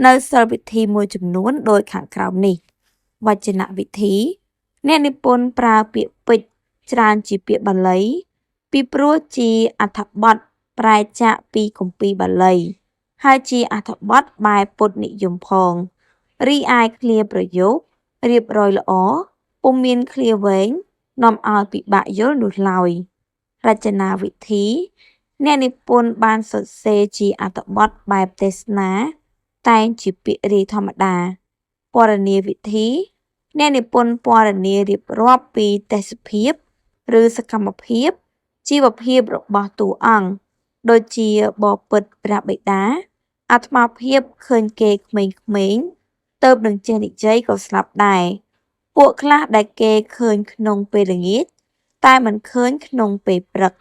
នៅសិល្បវិធីមួយចំនួនដោយខាងក្រោមនេះវចនវិធីអ្នកនិពន្ធប្រើពាក្យពេចន៍ច្រើនជាពាក្យបាលីពីព្រោះជាអត្ថបទប្រែចាកពីគម្ពីរបាលីហើយជាអត្ថបទបែបពុទ្ធនិយមផងរីឯឃ្លាប្រយោគរៀបរយល្អពុំមានឃ្លាវែងនាំឲ្យពិបាកយល់នោះឡើយរចនាវិធីអ្នកនិពន្ធបានសរសេរជាអត្ថបទបែបទេសនាតែងជាពាក្យរាយធម្មតាពណ៌នាវិធីអ្នកនិពន្ធពណ៌នារៀបរាប់ពីទេសភាពឬសកម្មភាពជីវភាពរបស់តួអង្គដូចជាបពិតព្រះបិតាអាត្មាភាពឃើញគេក្មេងៗទៅនឹងចេះនិយាយក៏ស្លាប់ដែរពួកខ្លះដែលគេឃើញក្នុងពេលល្ងាចតែមិនឃើញក្នុងពេលព្រឹក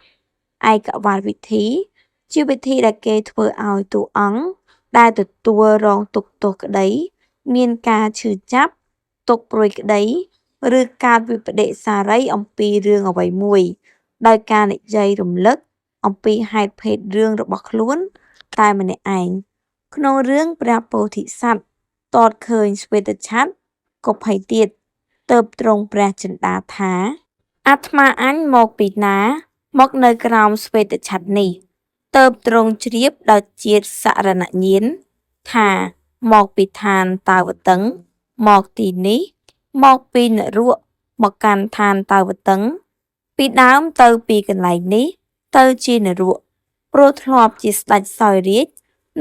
ឯកវ៉ាវិធីជាវិធីដែលគេធ្វើឲ្យតួអង្គដែលទទួលរងទុក្ខទោសក្តីមានការឈឺចាប់ទុក្ខព្រួយក្តីឬកើតវិប្បដិសារីអំពីរឿងអ្វីមួយដោយការនិយាយរំលឹកអំពីហេតុភេទរឿងរបស់ខ្លួនតែម្នាក់ឯងក្នុងរឿងព្រះពោធិសត្វតតឃើញស្វេតឆ័ត្រក៏ភ័យទៀតទើបទ្រង់ព្រះចិន្តាថាអាត្មាអញមកពីណាមកនៅក្រោមស្វេតឆ័ត្រនេះទើបទ្រង់ជ្រាបដោយជាតិសរណញាណថាមកពីឋានតាវតឹងមកទីនេះមកពីនរកមកកាន់ឋានតាវតឹងពីដើមទៅពីកន្លែងនេះទៅជានរកព្រោះធ្លាប់ជាស្ដេចសោយរាជ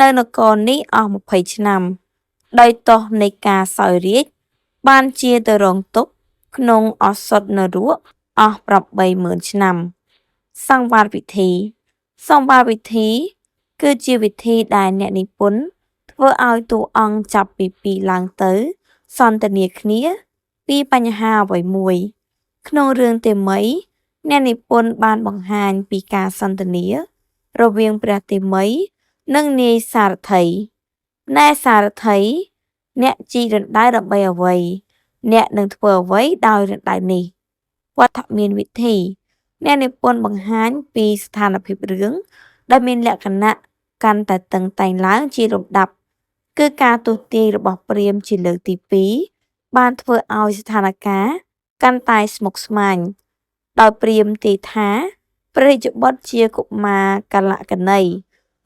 នៅនគរនេះអស់20ឆ្នាំដោយទោសនៃការសោយរាជបានជាទៅរងទុក្ខក្នុងអសុតនរកអស់80000ឆ្នាំសង្វាតវិធីគឺជាវិធីដែលអ្នកនិពន្ធធ្វើឲ្យតួអង្គចាប់ពីពីរឡើងទៅសន្ទនាគ្នាពីបញ្ហាអ្វីមួយក្នុងរឿងទេមីអ្នកនិពន្ធបានបង្ហាញពីការសន្ទនារវាងព្រះទេមីនិងនាយសារថីណែសារថី អ្នកជីរណ្ដៅដើម្បីអ្វីអ្នកនឹងធ្វើអ្វីដោយរណ្ដៅនេះវត្តមានវិធីអ្នកនិពន្ធបង្ហាញពីស្ថានភាពរឿងដែលមានលក្ខណៈកាន់តែតឹងតែងឡើងជាលំដាប់គឺការទស្សន៍ទាយរបស់ព្រាហ្មណ៍ជាលើកទី2បានធ្វើឲ្យស្ថានភាពកាន់តែស្មុគស្មាញដោយព្រាហ្មណ៍ទាយថាព្រះរាជបុត្រជាកុមារកលក្ខណី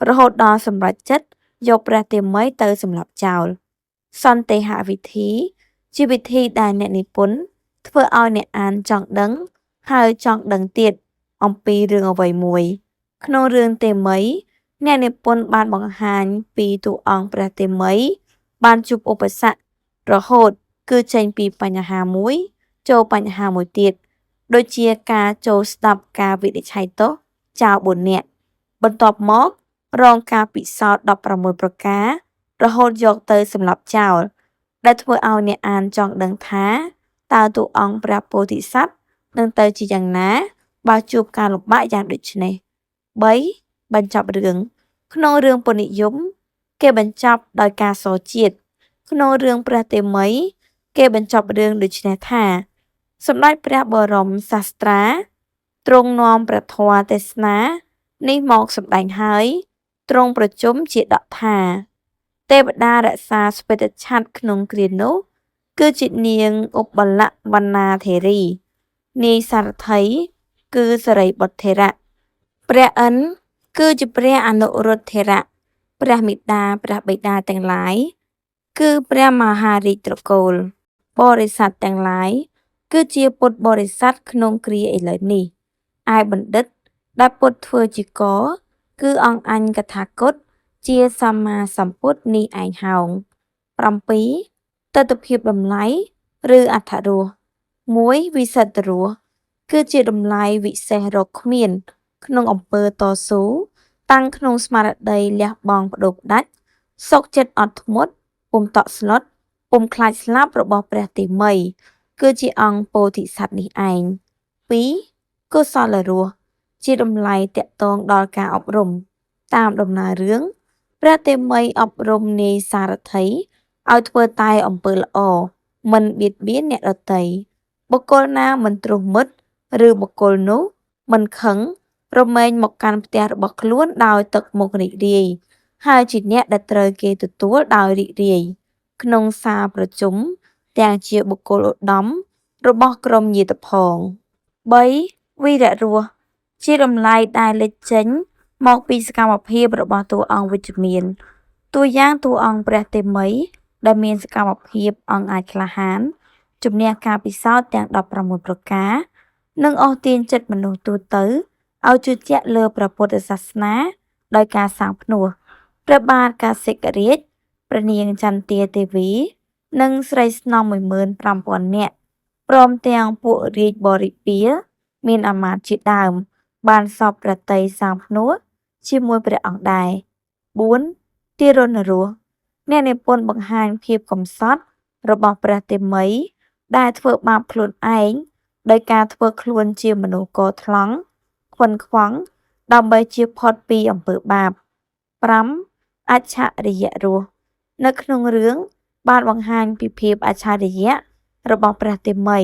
រហូតដល់សម្រេចចិត្តយកព្រះតេមិយទៅសម្លាប់ចោលសន្តិហវិធីជាវិធីដែលអ្នកនិពន្ធធ្វើឲ្យអ្នកអានចង់ដឹងហើយចង់ដឹងទៀតអំពីរឿងអ្វីមួយក្នុងរឿងតេមិយអ្នកនិពន្ធបានបង្ហាញពីតួអង្គព្រះតេមិយបានជួបឧបសគ្គរហូតគឺចេញពីបញ្ហាមួយចូលបញ្ហាមួយទៀតដូចជាការចូលស្ដាប់ការវិនិច្ឆ័យទោសចោល4នាក់បន្ទាប់មករងការពិសោធន៍16ប្រការរហូតយកទៅសម្លាប់ចោលដែលធ្វើឲ្យអ្នកអានចង់ដឹងថាតើតួអង្គព្រះពោធិសត្វនឹងទៅជាយ៉ាងណាបើជួបការលំបាកយ៉ាងដូចនេះ3បញ្ចប់រឿងក្នុងរឿងពុទ្ធនិយមគេបញ្ចប់ដោយការសរជាតិក្នុងរឿងព្រះតេមិយគេបញ្ចប់រឿងដូចនេះថាសម្ដេចព្រះបរមសាស្ត្រាទ្រង់នាំព្រះធម៌ទេសនានេះមកសម្ដែងហើយទ្រង់ប្រជុំជាដកថាទេវតារក្សាស្វេតឆ័ត្រក្នុងគ្រានោះគឺជានាងឧបលវណ្ណាធេរីនាយសារថីគឺសរីបុត្រធរៈព្រះឥន្ទគឺជាព្រះអនុរុទ្ធធរៈព្រះមិតាព្រះបិតាទាំងឡាយគឺព្រះមហារាជត្រកូលបរិស័ទទាំងឡាយគឺជាពុទ្ធបរិស័ទក្នុងគ្រាឥឡូវនេះឯបណ្ឌិតដែលពុទ្ធធ្វើជាកគឺអង្គអញកថាគតជាសម្មាសម្ពុទ្ធនេះឯងហោង7ទិដ្ឋភាពតម្លៃឬអត្ថរស1វិសិទ្ធរសគឺជាតម្លៃវិសេសរកគ្មានក្នុងអំពើតស៊ូតាំងក្នុងស្មារតីលះបង់បដូរផ្ដាច់សុខចិត្តអត់ធ្មត់ពុំតក់ស្លុតពុំខ្លាចស្លាប់របស់ព្រះតេមិយគឺជាអង្គពោធិសត្វនេះឯង2កុសលរសជាតម្លៃតាក់ទងដល់ការអប់រំតាមដំណើររឿងព្រះតេមិយអប់រំនាយសារថីឲ្យធ្វើតែអំពើល្អមិនបៀតបៀនអ្នកដទៃបុគ្គលណាមិនត្រុះមិត្តឬបុគ្គលនោះមិនខឹងរមែងមកកាន់ផ្ទះរបស់ខ្លួនដោយទឹកមុខរីករាយហើយជាអ្នកដែលត្រូវគេទទួលដោយរីករាយក្នុងសាលប្រជុំទាំងជាបុគ្គលឧត្តមរបស់ក្រុមញាតិផង3វីររសជាតម្លៃដែលលេចចេញមកពីសកម្មភាពរបស់តួអង្គវិជ្ជមានតួយ៉ាងតួអង្គព្រះតេមិយដែលមានសកម្មភាពអង់អាចក្លាហានជំនះការពិសោធន៍ទាំង16ប្រការនិងអស់ទានចិត្តមនុស្សទូទៅឲ្យជឿជាក់លើព្រះពុទ្ធសាសនាដោយការសាងភ្នោះព្រះបាទកាសិករាជព្រះនាងចន្ទាទេវីនិងស្រីស្នំ 15,000 នាក់ព្រមទាំងពួករាជបរិពារមានអាមាត្យជាដើមបានសពព្រះតីសាងភ្នោះជាមួយព្រះអង្គដែរ4ទារុណរសអ្នកនិពន្ធបង្ហាញភាពកំសត់របស់ព្រះតេមិយដែលធ្វើបាបខ្លួនឯងដោយការធ្វើខ្លួនជាមនុស្សកថ្លង់ខ្វិនខ្វង់ដើម្បីជៀសផុតពីអំពើបាប5អច្ឆរិយរសនៅក្នុងរឿងបានបង្ហាញពីភាពអច្ឆរិយៈរបស់ព្រះតេមិយ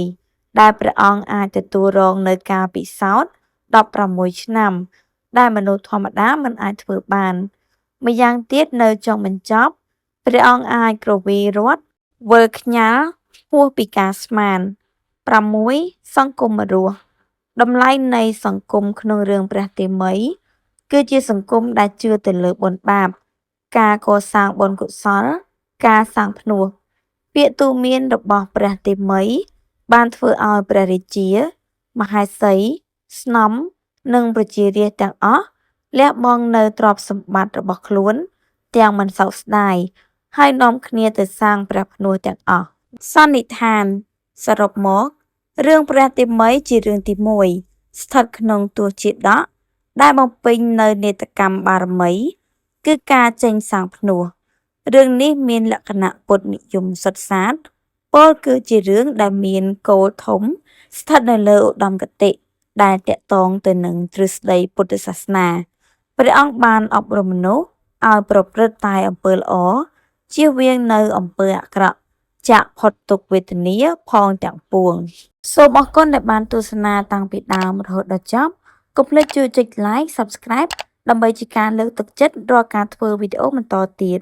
ដែលព្រះអង្គអាចទទួលរងនៅការពិសោធន៍16ឆ្នាំដែលមនុស្សធម្មតាមិនអាចធ្វើបានម្យ៉ាងទៀតនៅចុងបញ្ចប់ព្រះអង្គអាចគ្រវីរត់វិលខ្ញាល់ហួសពីការស្មាន6សង្គមរសតម្លៃនៃសង្គមក្នុងរឿងព្រះតេមិយគឺជាសង្គមដែលជឿទៅលើបុណ្យបាបការកសាងបុណ្យកុសលការសាងភ្នោះពាក្យទូន្មានរបស់ព្រះតេមិយបានធ្វើឲ្យព្រះរាជាមហេសីស្នំនិងប្រជារាស្ត្រទាំងអស់លះបង់នៅទ្រព្យសម្បត្តិរបស់ខ្លួនទាំងមិនសោកស្ដាយហើយនាំគ្នាទៅសាងព្រះភ្នោះទាំងអស់សន្និដ្ឋានសរុបមករឿងព្រះតេមិយជារឿងទី1ស្ថិតក្នុងទស្សជាដកដែលបំពេញនៅនេតកម្មបារមីគឺការចេញសាងភ្នោះរឿងនេះមានលក្ខណៈពុទ្ធនិយមសុទ្ធសាធពោលគឺជារឿងដែលមានគោលធំស្ថិតនៅលើឧត្តមគតិដែលតាក់ទងទៅនឹងទ្រឹស្ដីពុទ្ធសាសនាព្រះអង្គបានអប់រំមនុស្សឲ្យប្រព្រឹត្តតែអំពើល្អ ជៀសវាងនៅអំពើអាក្រក់ចាកផុតទុក្ខវេទនាផងទាំងពួងសូមអរគុណដែលបានទស្សនាតាំងពីដើមរហូតដល់ចប់កុំភ្លេចជួយចុច like Subscribe ដើម្បីជាការលើកទឹកចិត្តរាល់ការធ្វើវីដេអូបន្តទៀត